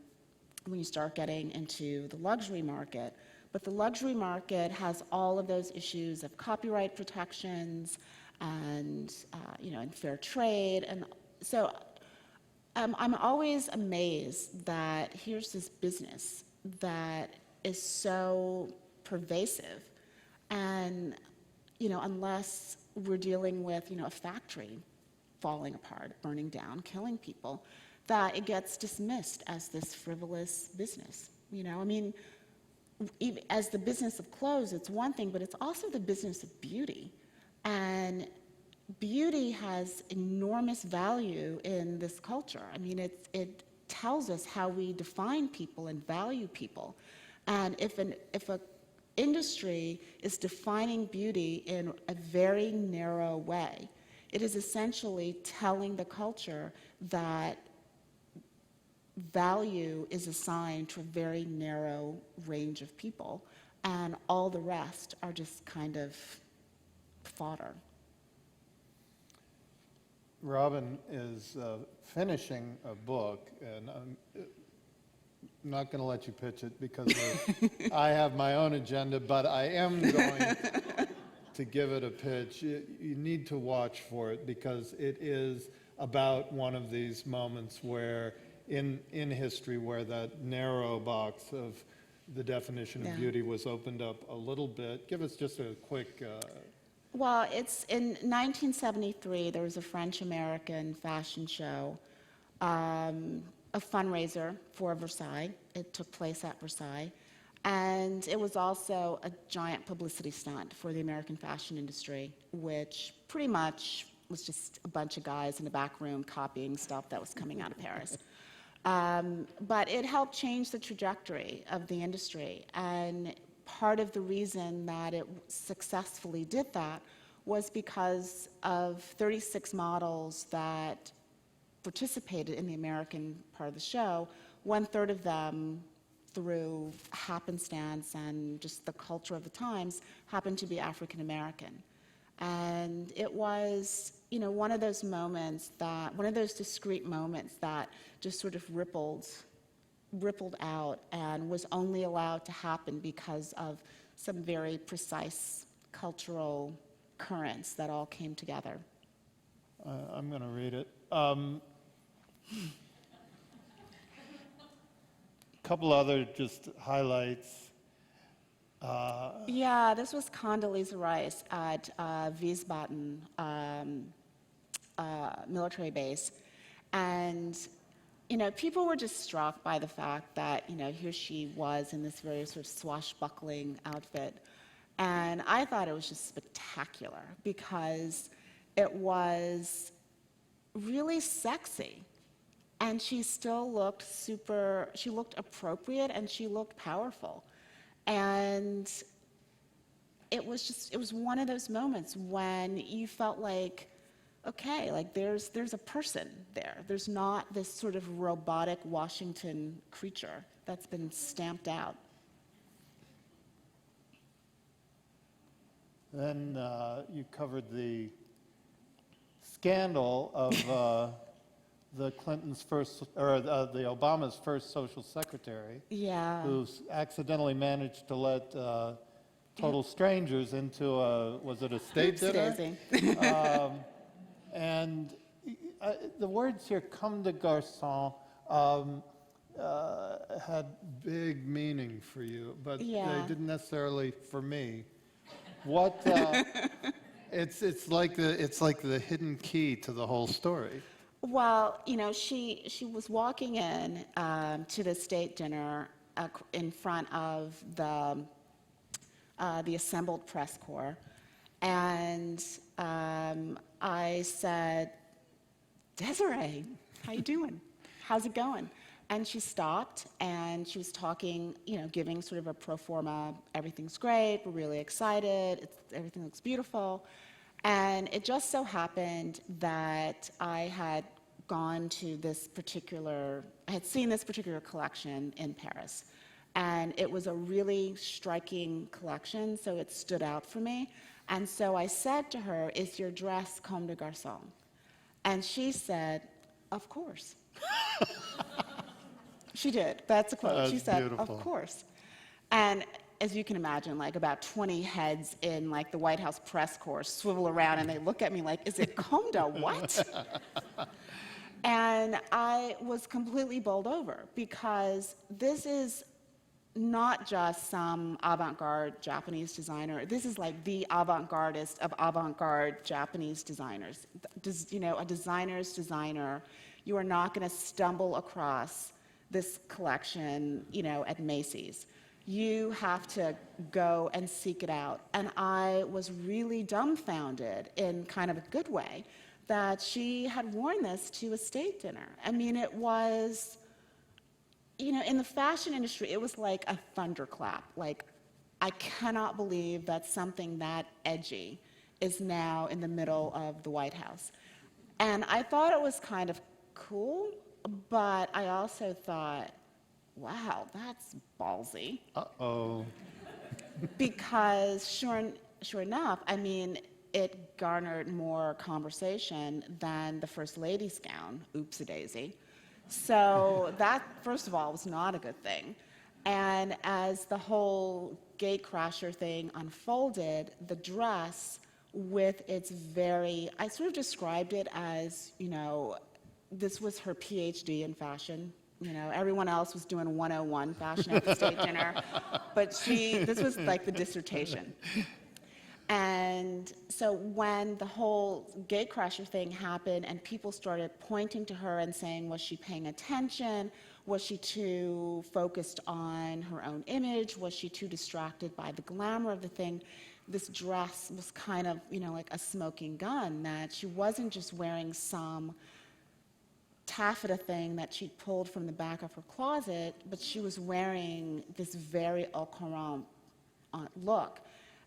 when you start getting into the luxury market. But the luxury market has all of those issues of copyright protections and, you know, and fair trade. And so I'm always amazed that here's this business that is so pervasive, and you know, unless we're dealing with, you know, a factory falling apart, burning down, killing people, that it gets dismissed as this frivolous business. You know, I mean, even as the business of clothes, it's one thing, but it's also the business of beauty, and beauty has enormous value in this culture. I mean, it tells us how we define people and value people. And if an industry is defining beauty in a very narrow way, it is essentially telling the culture that value is assigned to a very narrow range of people, and all the rest are just kind of fodder. Robin is finishing a book, and I'm not going to let you pitch it because I have my own agenda, but I am going to give it a pitch. You need to watch for it because it is about one of these moments where, in history, where that narrow box of the definition of beauty was opened up a little bit. Give us just a quick... Well, it's in 1973, there was a French-American fashion show, a fundraiser for Versailles. It took place at Versailles. And it was also a giant publicity stunt for the American fashion industry, which pretty much was just a bunch of guys in the back room copying stuff that was coming out of Paris. But it helped change the trajectory of the industry. And part of the reason that it successfully did that was because of 36 models that participated in the American part of the show. 1/3 of them, through happenstance and just the culture of the times, happened to be African American. And it was, one of those moments one of those discrete moments that just sort of rippled out and was only allowed to happen because of some very precise cultural currents that all came together. I'm going to read it. Couple other just highlights. Yeah, this was Condoleezza Rice at Wiesbaden military base. And, people were just struck by the fact that, here she was in this very sort of swashbuckling outfit. And I thought it was just spectacular because it was really sexy. And she still looked she looked appropriate and she looked powerful. And it was one of those moments when you felt like, okay, like there's a person there. There's not this sort of robotic Washington creature that's been stamped out. Then you covered the scandal of the Clinton's first, or the Obama's first social secretary, Yeah. who accidentally managed to let total strangers into was it a state dinner? Oopsie-daisy. And the words here, comme des garçons, had big meaning for you, but Yeah. they didn't necessarily for me. What? It's like the hidden key to the whole story. Well, she was walking in to the state dinner in front of the assembled press corps, and I said, "Desiree, how you doing? How's it going?" And she stopped, and she was talking, giving sort of a pro forma, everything's great, we're really excited, everything looks beautiful. And it just so happened that I had seen this particular collection in Paris. And it was a really striking collection, so it stood out for me. And so I said to her, "Is your dress comme des garçons?" And she said, "Of course." She did. That's a quote. That's she said, beautiful. "Of course." And as you can imagine, like about 20 heads in like the White House press corps swivel around and they look at me like, "Is it comme de what?" And I was completely bowled over because this is not just some avant-garde Japanese designer. This is like the avant-gardist of avant-garde Japanese designers. A designer's designer. You are not going to stumble across this collection, at Macy's. You have to go and seek it out. And I was really dumbfounded in kind of a good way that she had worn this to a state dinner. I mean, it was, in the fashion industry, it was like a thunderclap. Like, I cannot believe that something that edgy is now in the middle of the White House. And I thought it was kind of cool, but I also thought, wow, that's ballsy. Uh-oh. Because sure enough, I mean, it garnered more conversation than the First Lady's gown, oopsie-daisy. So that, first of all, was not a good thing. And as the whole gatecrasher thing unfolded, the dress with its I sort of described it as, this was her PhD in fashion. Everyone else was doing 101 fashion at the state dinner, but this was like the dissertation. And so when the whole gatecrasher thing happened and people started pointing to her and saying, was she paying attention? Was she too focused on her own image? Was she too distracted by the glamour of the thing? This dress was kind of, like a smoking gun, that she wasn't just wearing some taffeta thing that she'd pulled from the back of her closet, but she was wearing this very au courant look.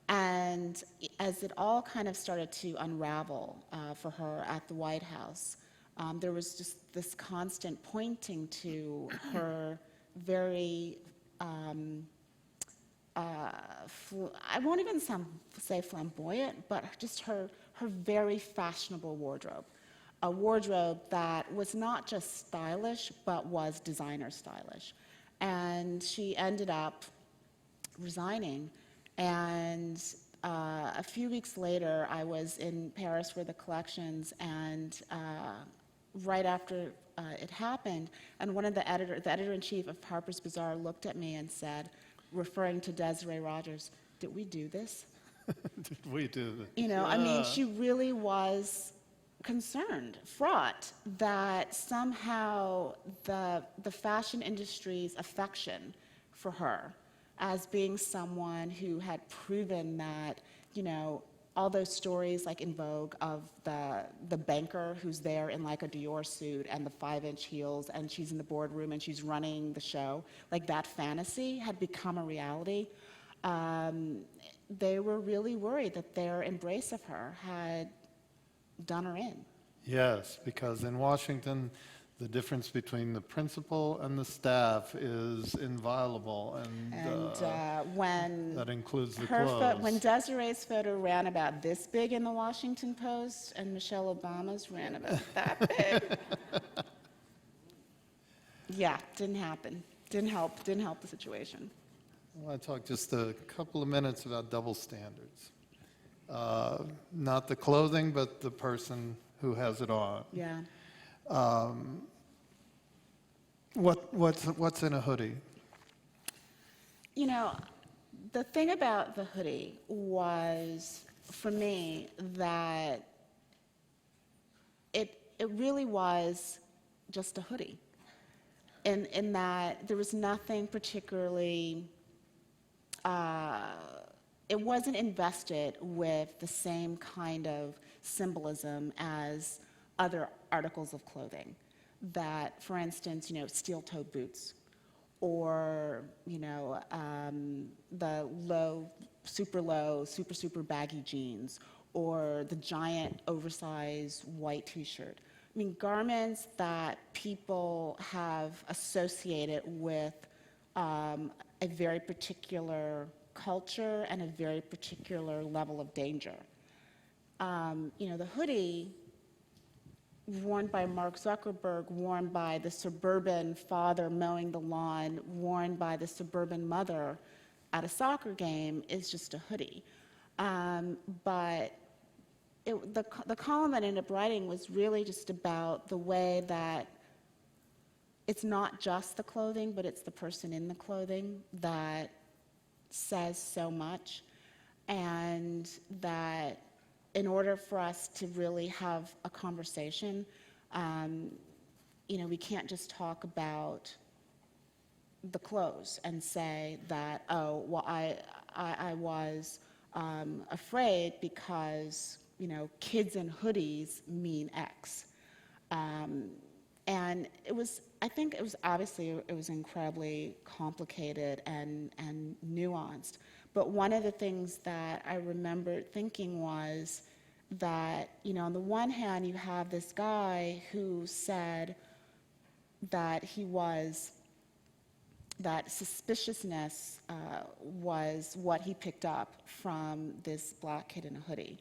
And as it all kind of started to unravel for her at the White House, there was just this constant pointing to her very, I won't even say flamboyant, but just her very fashionable wardrobe. A wardrobe that was not just stylish, but was designer stylish. And she ended up resigning. And a few weeks later, I was in Paris for the collections, and right after it happened, and one of the editor-in-chief of Harper's Bazaar looked at me and said, referring to Desiree Rogers, "Did we do this?" Did we do that? You know, I mean, she really was concerned, fraught, that somehow the fashion industry's affection for her as being someone who had proven that, you know, all those stories like in Vogue of the banker who's there in like a Dior suit and the 5-inch heels, and she's in the boardroom and she's running the show, like that fantasy had become a reality. They were really worried that their embrace of her had done her in. Yes, because in Washington, the difference between the principal and the staff is inviolable, and When that includes the her clothes. when Desiree's photo ran about this big in the Washington Post, and Michelle Obama's ran about that big, yeah, didn't happen. Didn't help the situation. I want to talk just a couple of minutes about double standards. Not the clothing, but the person who has it on. Yeah. What's in a hoodie? You know, the thing about the hoodie was, for me, that it really was just a hoodie. In that there was nothing particularly, it wasn't invested with the same kind of symbolism as other articles of clothing. That, for instance, you know, steel-toed boots, or, you know, the super baggy jeans, or the giant oversized white t-shirt. I mean, garments that people have associated with a very particular culture and a very particular level of danger. You know, the hoodie worn by Mark Zuckerberg, worn by the suburban father mowing the lawn, worn by the suburban mother at a soccer game is just a hoodie. But the column I ended up writing was really just about the way that it's not just the clothing, but it's the person in the clothing that says so much, and that in order for us to really have a conversation, you know, we can't just talk about the clothes and say that, oh, well, I was afraid because, you know, kids in hoodies mean X. And it was, I think it was obviously, it was incredibly complicated and nuanced. But one of the things that I remember thinking was that, you know, on the one hand, you have this guy who said that that suspiciousness was what he picked up from this black kid in a hoodie.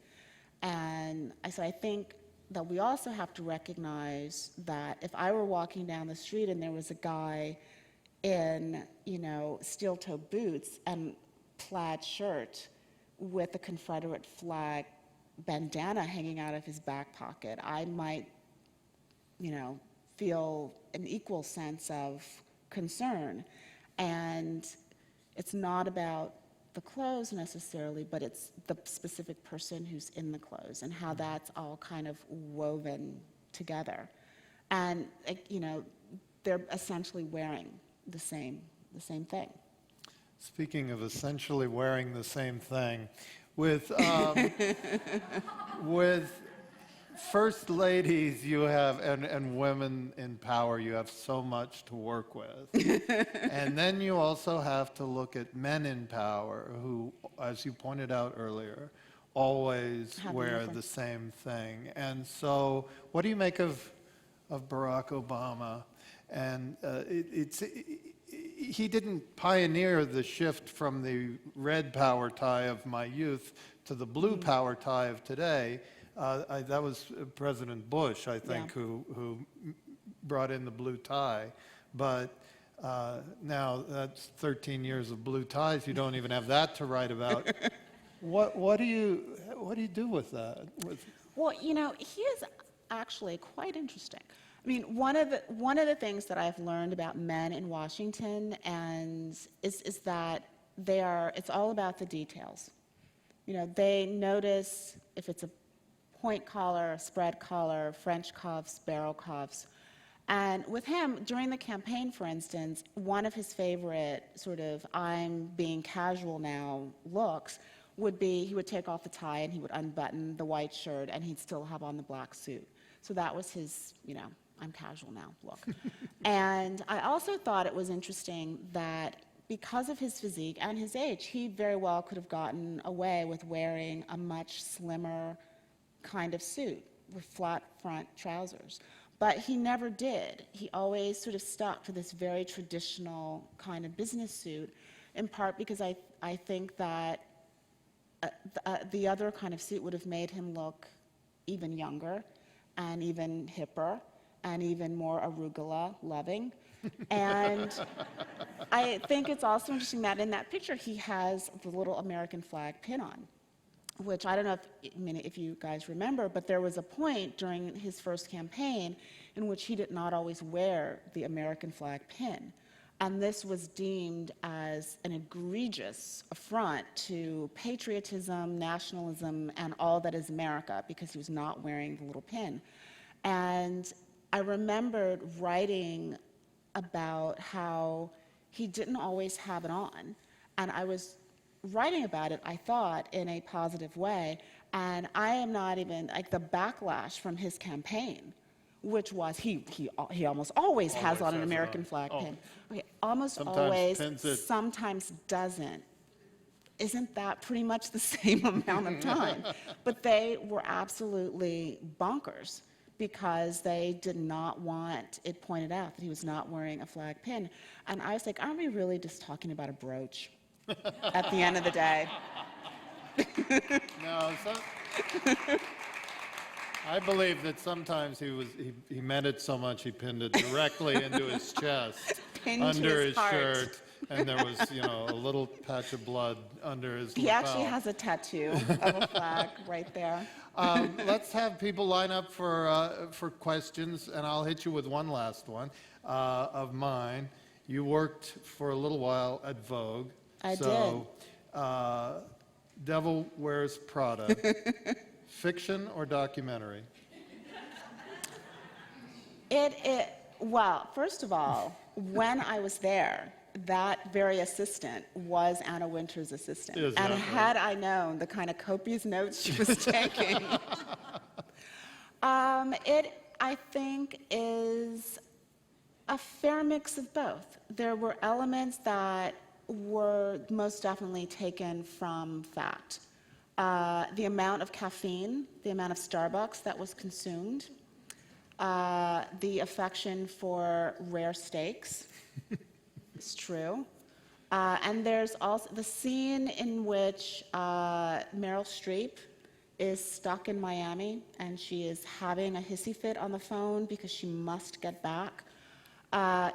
And so I think that we also have to recognize that if I were walking down the street and there was a guy in, you know, steel-toed boots and plaid shirt with a Confederate flag bandana hanging out of his back pocket, I might, you know, feel an equal sense of concern. And it's not about the clothes necessarily, but it's the specific person who's in the clothes and how that's all kind of woven together. And, you know, they're essentially wearing the same thing. Speaking of essentially wearing the same thing, with first ladies you have, and women in power, you have so much to work with. And then you also have to look at men in power who, as you pointed out earlier, always wear the same thing. And so what do you make of Barack Obama? And he didn't pioneer the shift from the red power tie of my youth to the blue power tie of today. That was President Bush, I think, who brought in the blue tie. But now that's 13 years of blue ties. You don't even have that to write about. What do you do with that? Well, you know, he is actually quite interesting. I mean, one of the things that I've learned about men in Washington is that it's all about the details. You know, they notice if it's a point collar, spread collar, French cuffs, barrel cuffs. And with him, during the campaign, for instance, one of his favorite sort of I'm being casual now looks would be he would take off the tie and he would unbutton the white shirt and he'd still have on the black suit. So that was his, you know, I'm casual now look. And I also thought it was interesting that because of his physique and his age, he very well could have gotten away with wearing a much slimmer kind of suit with flat front trousers. But he never did. He always sort of stuck to this very traditional kind of business suit, in part because I think that the other kind of suit would have made him look even younger and even hipper and even more arugula loving. And I think it's also interesting that in that picture he has the little American flag pin on, which I don't know if you guys remember, but there was a point during his first campaign in which he did not always wear the American flag pin. And this was deemed as an egregious affront to patriotism, nationalism, and all that is America because he was not wearing the little pin. And I remembered writing about how he didn't always have it on. And I was writing about it, I thought, in a positive way. And I am not even, like, the backlash from his campaign, which was he almost always has on an American flag pin. Okay, almost Sometimes always, pins it. sometimes doesn't. Isn't that pretty much the same amount of time? But they were absolutely bonkers because they did not want it pointed out that he was not wearing a flag pin. And I was like, aren't we really just talking about a brooch at the end of the day? No, I believe that sometimes he meant it so much he pinned it directly into his chest, under his shirt, and there was, you know, a little patch of blood under his lapel. He actually has a tattoo of a flag right there. Let's have people line up for questions, and I'll hit you with one last one of mine. You worked for a little while at Vogue. I did. Devil Wears Prada. Fiction or documentary? Well, first of all, when I was there, that very assistant was Anna Wintour's assistant. And had I known the kind of copious notes she was taking, it, I think, is a fair mix of both. There were elements that were most definitely taken from fact. The amount of caffeine, the amount of Starbucks that was consumed, the affection for rare steaks. It's true. And there's also the scene in which Meryl Streep is stuck in Miami and she is having a hissy fit on the phone because she must get back,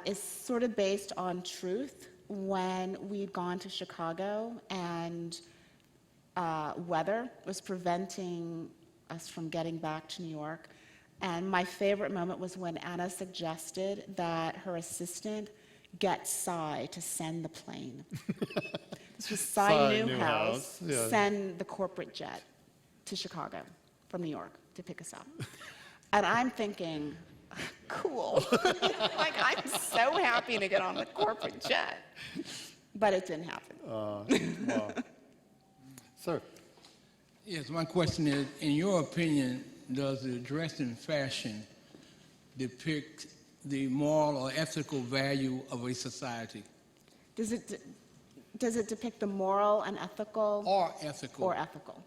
is sort of based on truth. When we'd gone to Chicago and weather was preventing us from getting back to New York. And my favorite moment was when Anna suggested that her assistant get Cy to send the plane. This was Cy Newhouse, yeah. Send the corporate jet to Chicago from New York to pick us up. And I'm thinking, cool. Like, I'm so happy to get on the corporate jet. But it didn't happen. Wow. Sir. Yes, my question is, in your opinion, does the dress and fashion depict the moral or ethical value of a society? Does it depict the moral and ethical? Or ethical. Or ethical.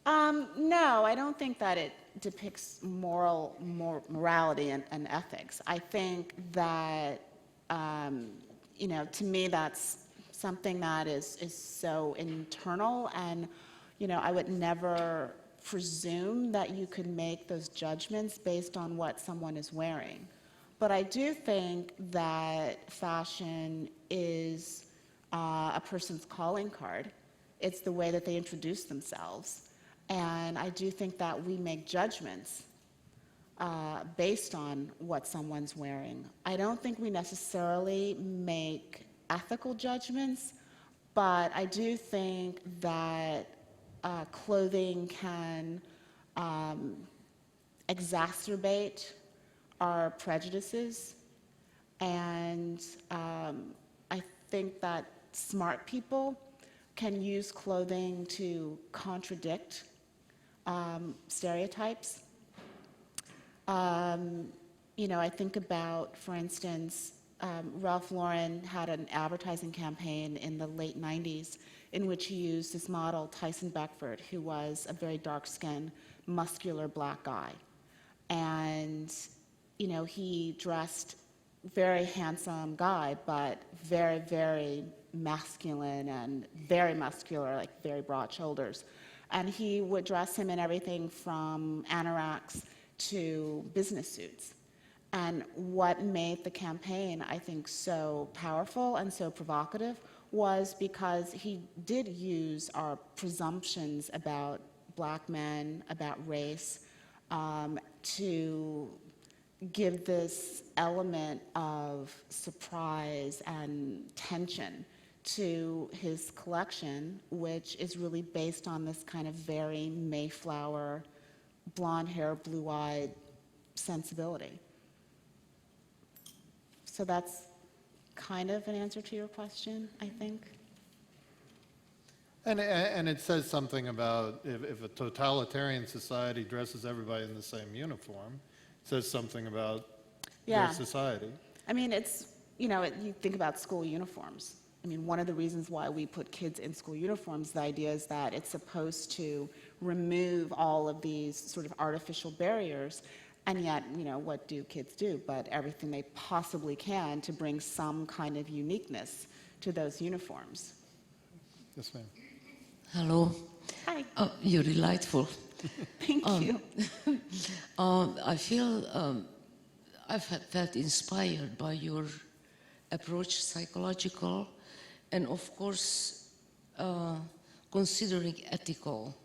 No, I don't think that it depicts morality and ethics. I think that, to me, that's something that is so internal, and, I would never presume that you could make those judgments based on what someone is wearing. But I do think that fashion is a person's calling card. It's the way that they introduce themselves. And I do think that we make judgments based on what someone's wearing. I don't think we necessarily make ethical judgments, but I do think that clothing can exacerbate our prejudices, and I think that smart people can use clothing to contradict stereotypes. I think about, for instance, Ralph Lauren had an advertising campaign in the late 90s in which he used this model, Tyson Beckford, who was a very dark-skinned, muscular black guy. And, he dressed very handsome guy, but very, very masculine and very muscular, like very broad shoulders. And he would dress him in everything from anoraks to business suits. And what made the campaign, I think, so powerful and so provocative was because he did use our presumptions about black men, about race, to give this element of surprise and tension to his collection, which is really based on this kind of very Mayflower, blonde hair, blue-eyed sensibility. So that's kind of an answer to your question, I think. And it says something about if a totalitarian society dresses everybody in the same uniform, it says something about their society. I mean, it's, you think about school uniforms. I mean, one of the reasons why we put kids in school uniforms, the idea is that it's supposed to remove all of these sort of artificial barriers. And yet, what do kids do? But everything they possibly can to bring some kind of uniqueness to those uniforms. Yes, ma'am. Hello. Hi. Oh, you're delightful. Thank you. I feel I've felt inspired by your approach, psychological, and of course, considering ethical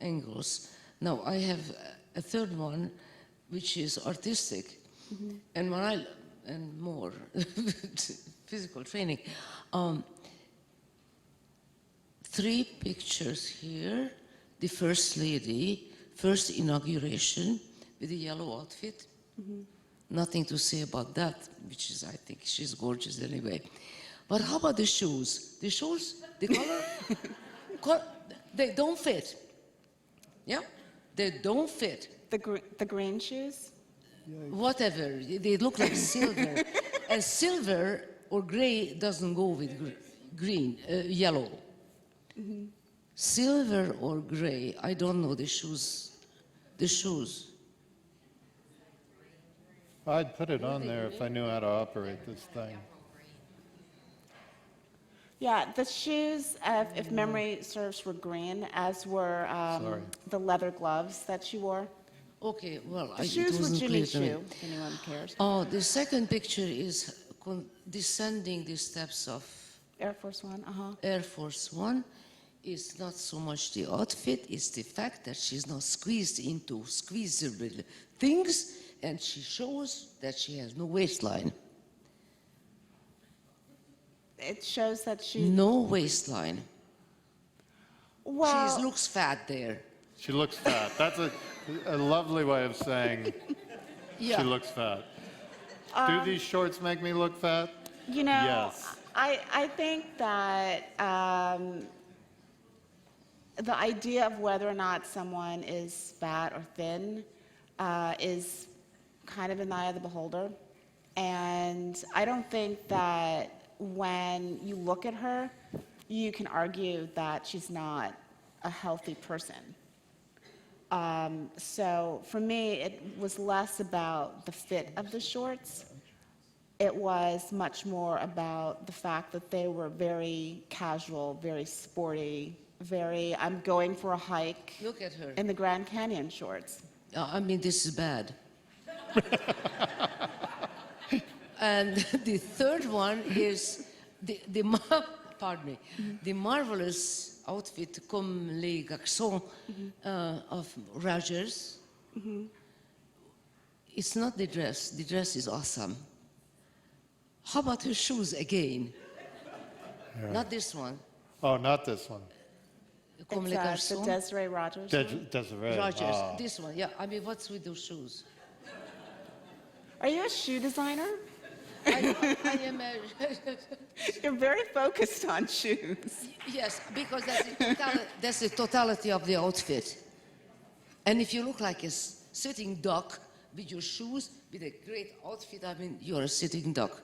angles. Now, I have a third one, which is artistic, and more physical training. 3 pictures here. The First Lady, first inauguration with a yellow outfit. Nothing to say about that, which is, I think she's gorgeous anyway. But how about the shoes? The shoes, the color, they don't fit. Yeah, they don't fit. The green shoes? Whatever, they look like silver. And silver or gray doesn't go with yellow. Silver or gray, I don't know the shoes. I'd put it on there if I knew how to operate this thing. Yeah, the shoes, if memory serves, were green, as were the leather gloves that she wore. Okay, well, The shoes were Jimmy clear to me. Choo, if anyone cares. Oh, the second picture is descending the steps of Air Force One, Air Force One. It's not so much the outfit, it's the fact that she's not squeezed into squeezable things, and she shows that she has no waistline. It shows that she... No waistline. Well... She looks fat there. She looks fat. That's a lovely way of saying Yeah. she looks fat. Do these shorts make me look fat? Yes. Yes. I think that the idea of whether or not someone is fat or thin is kind of in the eye of the beholder. And I don't think that when you look at her, you can argue that she's not a healthy person. So for me, it was less about the fit of the shorts. It was much more about the fact that they were very casual, very sporty, very, I'm going for a hike Look at her. in the Grand Canyon shorts. I mean, this is bad. And the third one is pardon me, the marvelous outfit comme les garçons of Rogers. It's not the dress. The dress is awesome. How about her shoes again? Not this one. Oh, not this one. Comme It's les the garçons. Desiree Rogers one. Desiree. Rogers. Ah. This one. Yeah. I mean, what's with those shoes? Are you a shoe designer? I am a You're very focused on shoes. yes, because that's the totality of the outfit. And if you look like a sitting duck with your shoes, with a great outfit, I mean, you're a sitting duck.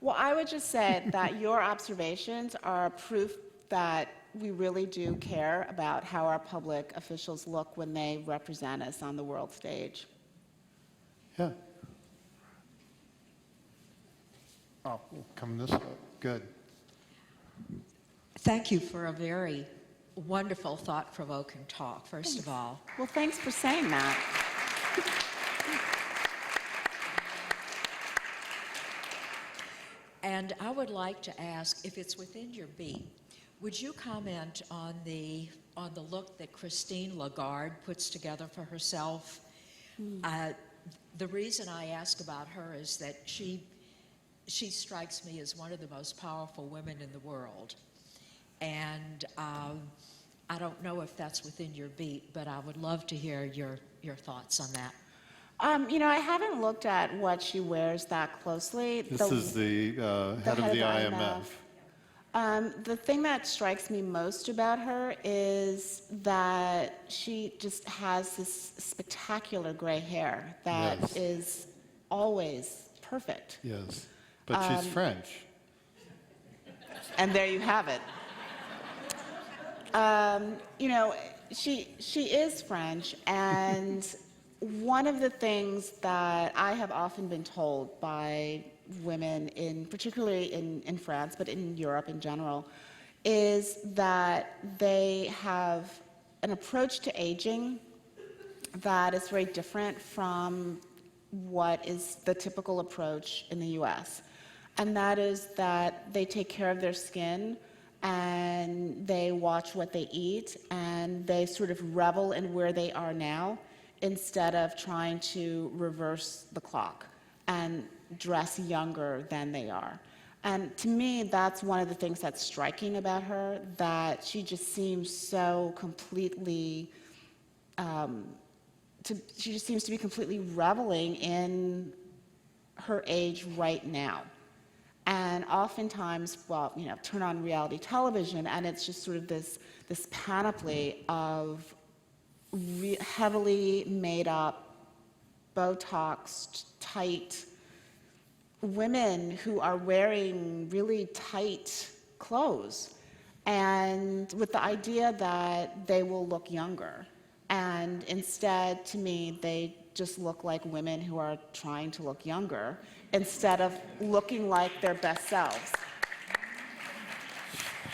Well, I would just say that your observations are proof that we really do care about how our public officials look when they represent us on the world stage. Yeah. Oh, come this way. Good. Thank you for a very wonderful, thought-provoking talk, first of all. Well, thanks for saying that. And I would like to ask, if it's within your beat, would you comment on the look that Christine Lagarde puts together for herself? The reason I ask about her is that she strikes me as one of the most powerful women in the world. And I don't know if that's within your beat, but I would love to hear your thoughts on that. You know, I haven't looked at what she wears that closely. This is the head of the IMF. The thing that strikes me most about her is that she just has this spectacular gray hair that Yes. is always perfect. Yes. But she's French. And there you have it. You know, she is French, and one of the things that I have often been told by women, particularly in France, but in Europe in general, is that they have an approach to aging that is very different from what is the typical approach in the US. And that is that they take care of their skin and they watch what they eat and they sort of revel in where they are now instead of trying to reverse the clock and dress younger than they are. And to me, that's one of the things that's striking about her, that she just seems so completely, she just seems to be completely reveling in her age right now. And oftentimes, well, you know, turn on reality television, and it's just sort of this panoply of heavily made up, Botoxed, tight women who are wearing really tight clothes, and with the idea that they will look younger. And instead, to me, they just look like women who are trying to look younger instead of looking like their best selves.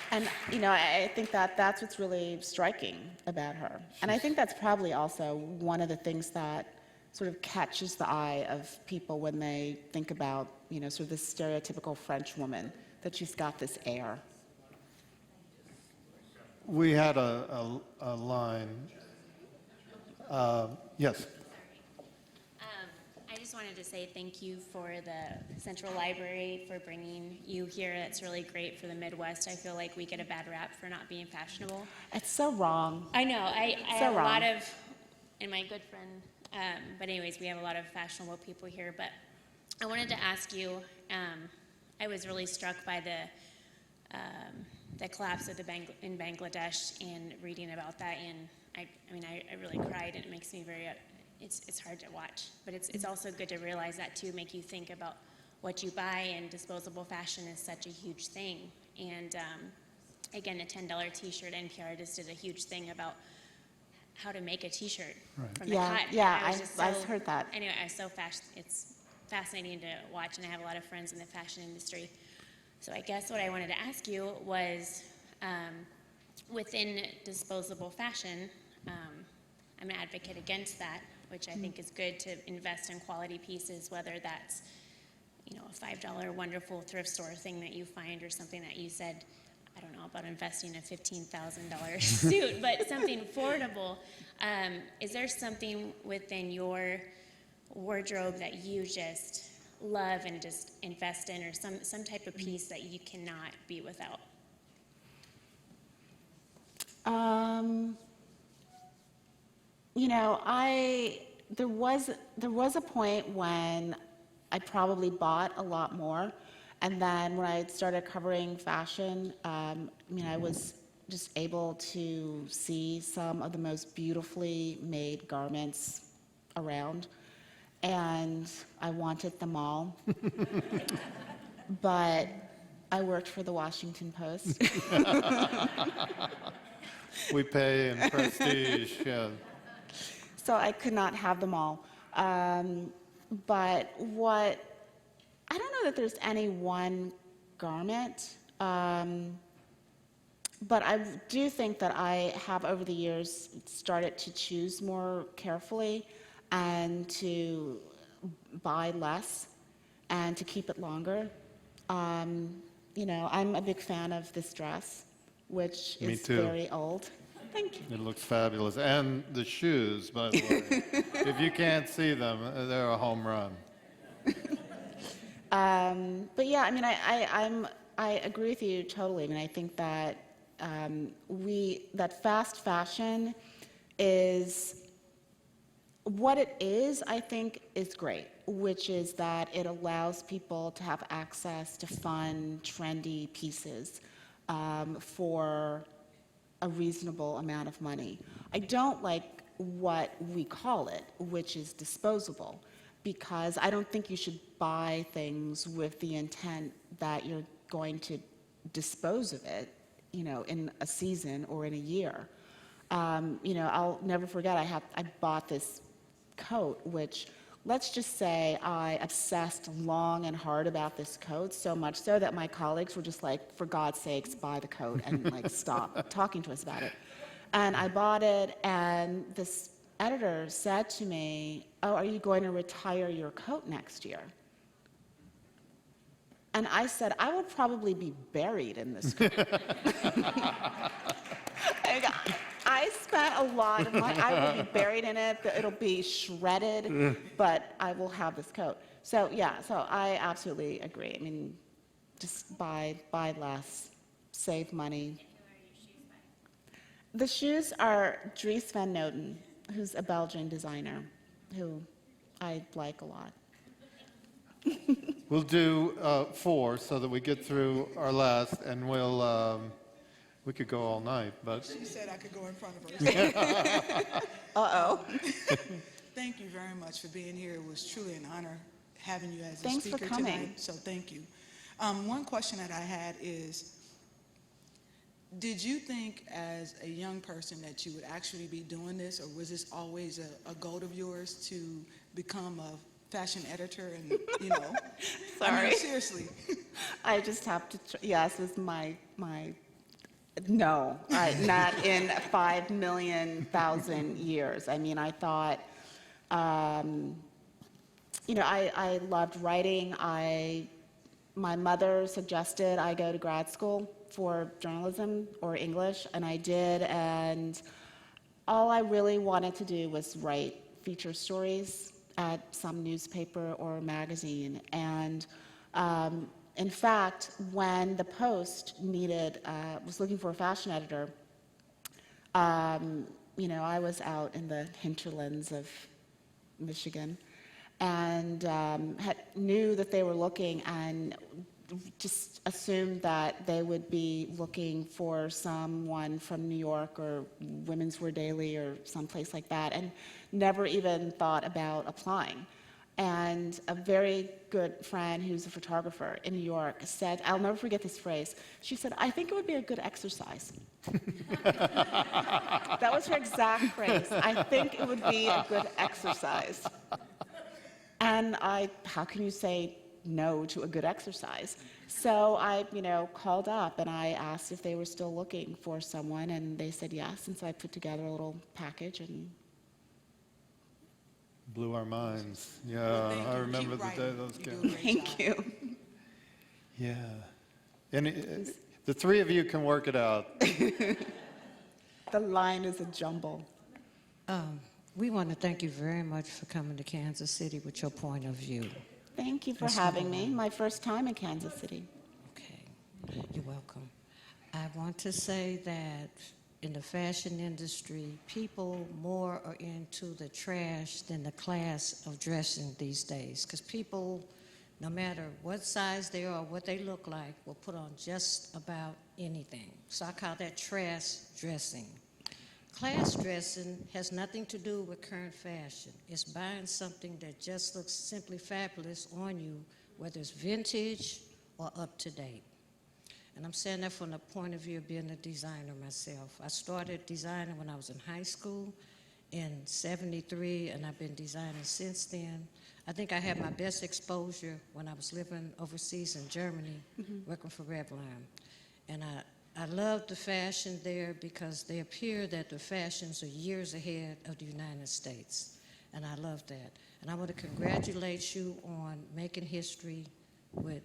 And, you know, I think that that's what's really striking about her. And I think that's probably also one of the things that sort of catches the eye of people when they think about, you know, sort of this stereotypical French woman, that she's got this air. We had a line. Yes. I just wanted to say thank you for the Central Library for bringing you here. That's really great for the Midwest. I feel like we get a bad rap for not being fashionable. It's so wrong. I know. I So have a lot wrong. of, and my good friend, but anyways, we have a lot of fashionable people here. But I wanted to ask you, I was really struck by the collapse of in Bangladesh and reading about that, and I mean, I really cried, and it makes me very, it's hard to watch, but it's also good to realize that too, make you think about what you buy, and disposable fashion is such a huge thing. And again, a $10 t-shirt, NPR just did a huge thing about how to make a t-shirt from the cotton. I've heard that. Anyway, it's fascinating to watch, and I have a lot of friends in the fashion industry. So I guess what I wanted to ask you was, within disposable fashion, I'm an advocate against that, which I think is good to invest in quality pieces, whether that's, you know, a $5 wonderful thrift store thing that you find, or something that you said, I don't know about investing in a $15,000 suit, but something affordable. Is there something within your wardrobe that you just love and just invest in, or some type of piece that you cannot be without? You know, there was a point when I probably bought a lot more, and then when I started covering fashion, I mean, I was just able to see some of the most beautifully made garments around, and I wanted them all. But I worked for the Washington Post. We pay in prestige, yeah. So I could not have them all. But I don't know that there's any one garment, but I do think that I have over the years started to choose more carefully and to buy less and to keep it longer. You know, I'm a big fan of this dress, which Me is too. very old. Thank you. It looks fabulous. And the shoes, by the way. If you can't see them, they're a home run. But yeah, I mean, I agree with you totally. I mean, I think that that fast fashion is what it is. I think is great, which is that it allows people to have access to fun, trendy pieces for a reasonable amount of money. I don't like what we call it, which is disposable, because I don't think you should buy things with the intent that you're going to dispose of it, you know, in a season or in a year. You know, I'll never forget, I bought this coat, which, let's just say I obsessed long and hard about this coat, so much so that my colleagues were just like, for God's sakes, buy the coat and like stop talking to us about it. And I bought it, and this editor said to me, "Oh, are you going to retire your coat next year?" And I said, "I will probably be buried in this coat." I spent a lot of money. I will be buried in it. It'll be shredded, but I will have this coat. So yeah, so I absolutely agree. I mean, just buy less, save money. The shoes are Dries Van Noten, who's a Belgian designer, who I like a lot. We'll do 4 so that we get through our last, and we could go all night, but She said I could go in front of her. Uh-oh. Thank you very much for being here. It was truly an honor having you as a Thanks for speaker coming. tonight. So thank you. One question that I had is, did you think as a young person that you would actually be doing this, or was this always a goal of yours to become a fashion editor? And you know, I Sorry. mean, seriously. I just have to, yes, it's my no, not in 5 million thousand years. I mean, I thought, you know, I loved writing. My mother suggested I go to grad school for journalism or English, and I did, and all I really wanted to do was write feature stories at some newspaper or magazine. And in fact, when the Post was looking for a fashion editor, you know, I was out in the hinterlands of Michigan, and knew that they were looking, and just assumed that they would be looking for someone from New York or Women's Wear Daily or someplace like that, and never even thought about applying. And a very good friend who's a photographer in New York said, I'll never forget this phrase, she said, "I think it would be a good exercise." That was her exact phrase. "I think it would be a good exercise." And how can you say no to a good exercise? So I, called up and I asked if they were still looking for someone, and they said yes. And so I put together a little package and Blew our minds. Well, Yeah, thank I you. remember Keep the day writing. those You do a came. great thank job. you. Yeah. And the three of you can work it out. The line is a jumble. We want to thank you very much for coming to Kansas City with your point of view. Thank you for That's having number me. one. My first time in Kansas City. Okay, you're welcome. I want to say that in the fashion industry, people more are into the trash than the class of dressing these days. Because people, no matter what size they are, what they look like, will put on just about anything. So I call that trash dressing. Class dressing has nothing to do with current fashion. It's buying something that just looks simply fabulous on you, whether it's vintage or up to date. And I'm saying that from the point of view of being a designer myself. I started designing when I was in high school in '73, and I've been designing since then. I think I had my best exposure when I was living overseas in Germany, working for Revlon. And I love the fashion there because they appear that the fashions are years ahead of the United States. And I love that. And I want to congratulate you on making history with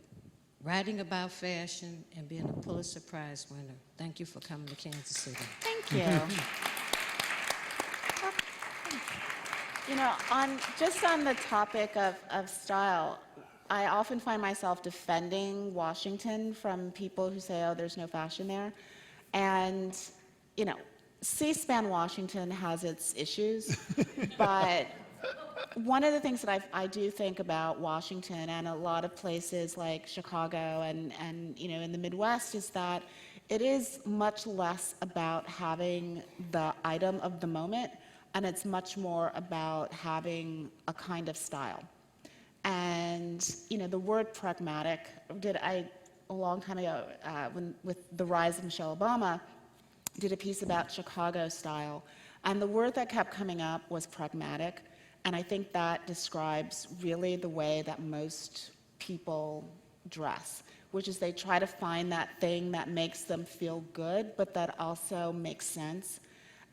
writing about fashion and being a Pulitzer Prize winner. Thank you for coming to Kansas City. Thank you. On the topic of style, I often find myself defending Washington from people who say, oh, there's no fashion there. And, C-SPAN Washington has its issues, but one of the things that I do think about Washington and a lot of places like Chicago and in the Midwest is that it is much less about having the item of the moment, and it's much more about having a kind of style. And the word pragmatic, a long time ago with the rise of Michelle Obama, did a piece about Chicago style, and the word that kept coming up was pragmatic. And I think that describes really the way that most people dress, which is they try to find that thing that makes them feel good, but that also makes sense.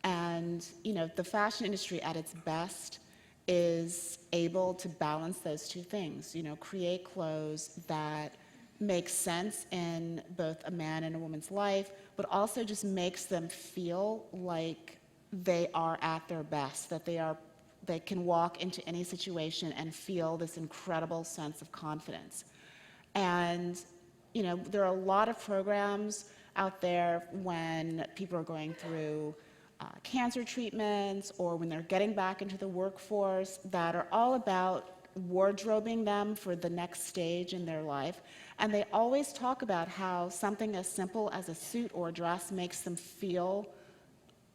And, the fashion industry at its best is able to balance those two things, create clothes that make sense in both a man and a woman's life, but also just makes them feel like they are at their best, that they can walk into any situation and feel this incredible sense of confidence. And, there are a lot of programs out there when people are going through cancer treatments or when they're getting back into the workforce that are all about wardrobing them for the next stage in their life. And they always talk about how something as simple as a suit or a dress makes them feel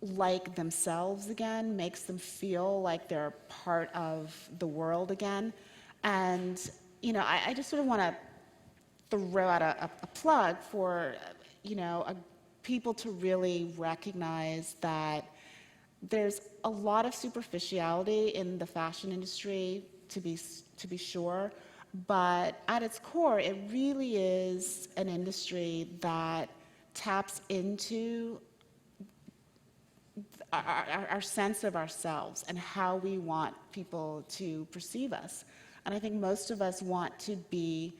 like themselves again, makes them feel like they're part of the world again. And, I just sort of want to throw out a plug for, people to really recognize that there's a lot of superficiality in the fashion industry, to be sure, but at its core, it really is an industry that taps into our sense of ourselves and how we want people to perceive us. And I think most of us want to be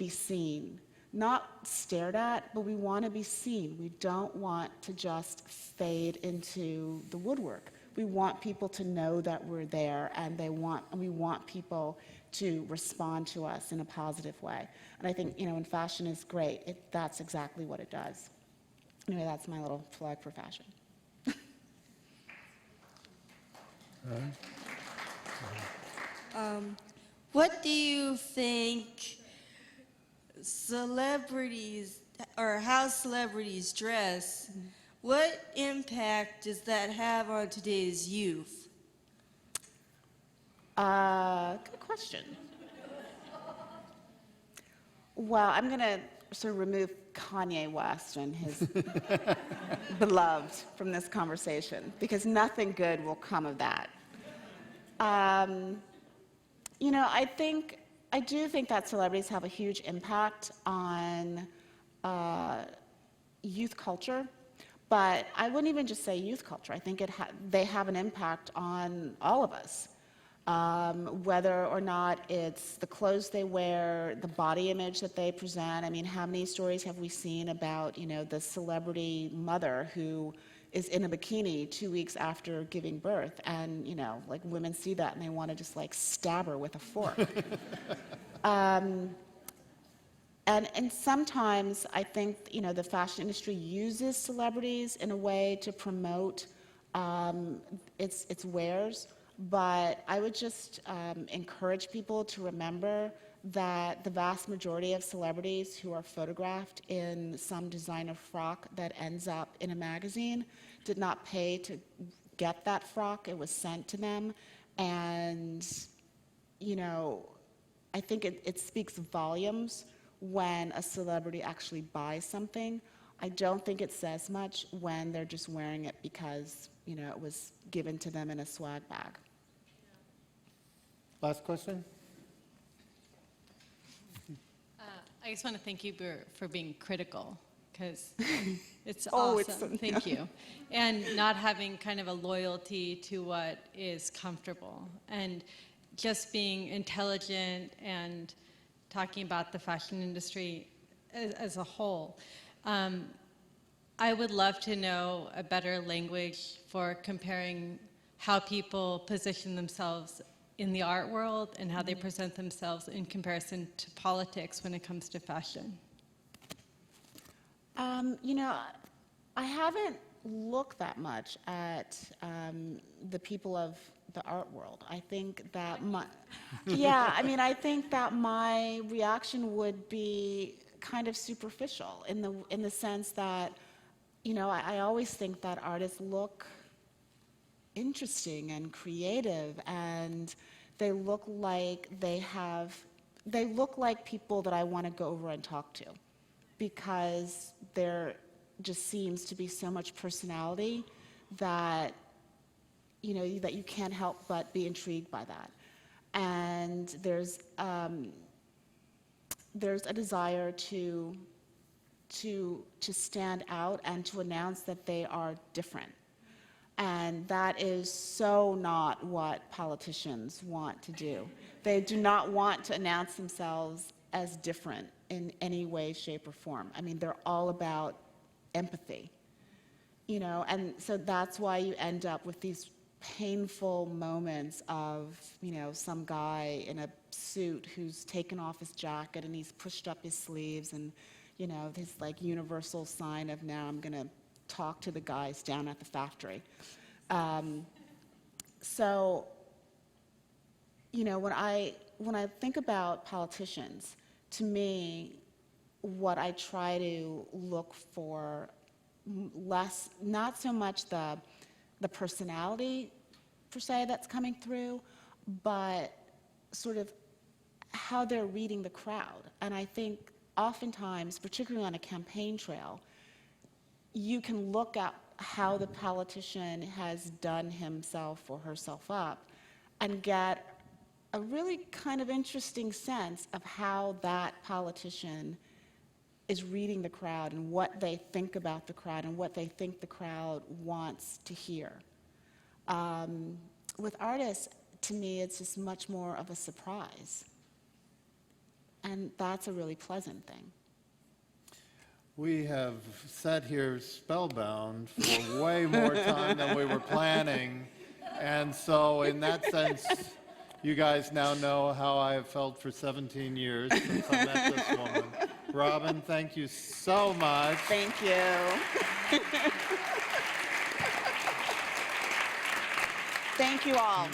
seen, not stared at, but we want to be seen. We don't want to just fade into the woodwork. We want people to know that we're there, and we want people to respond to us in a positive way. And I think, when fashion is great, that's exactly what it does. Anyway, that's my little plug for fashion. What do you think celebrities or how celebrities dress, what impact does that have on today's youth? Good question. Well, I'm going to sort of remove Kanye West and his beloved from this conversation, because nothing good will come of that. You know, I do think that celebrities have a huge impact on youth culture, but I wouldn't even just say youth culture. I think they have an impact on all of us. Whether or not it's the clothes they wear, the body image that they present. I mean, how many stories have we seen about, you know, the celebrity mother who is in a bikini 2 weeks after giving birth, and, you know, like, women see that and they want to just, like, stab her with a fork. And sometimes I think, you know, the fashion industry uses celebrities in a way to promote its wares. But I would just encourage people to remember that the vast majority of celebrities who are photographed in some designer frock that ends up in a magazine did not pay to get that frock. It was sent to them. And, you know, I think it speaks volumes when a celebrity actually buys something. I don't think it says much when they're just wearing it because, you know, it was given to them in a swag bag. Last question? I just want to thank you for being critical, because it's Oh, awesome. Thank you. And not having kind of a loyalty to what is comfortable, and just being intelligent and talking about the fashion industry as a whole. I would love to know a better language for comparing how people position themselves in the art world and how they present themselves in comparison to politics when it comes to fashion. You know, I haven't looked that much at the people of the art world. I think that yeah, I mean, I think that my reaction would be kind of superficial in the sense that, you know, I always think that artists look interesting and creative, and they look like they look like people that I want to go over and talk to, because there just seems to be so much personality that, you know, that you can't help but be intrigued by that. And there's a desire to stand out and to announce that they are different. And that is so not what politicians want to do. They do not want to announce themselves as different in any way, shape, or form. I mean, they're all about empathy, you know, and so that's why you end up with these painful moments of, you know, some guy in a suit who's taken off his jacket and he's pushed up his sleeves, and, you know, his, like, universal sign of, now I'm going to talk to the guys down at the factory. So, you know, when I think about politicians, to me, what I try to look for less, not so much the personality per se that's coming through, but sort of how they're reading the crowd. And I think oftentimes, particularly on a campaign trail, you can look at how the politician has done himself or herself up and get a really kind of interesting sense of how that politician is reading the crowd and what they think about the crowd and what they think the crowd wants to hear. With artists, to me, it's just much more of a surprise. And that's a really pleasant thing. We have sat here spellbound for way more time than we were planning. And so in that sense, you guys now know how I have felt for 17 years since I met this woman. Robin, thank you so much. Thank you. Thank you all.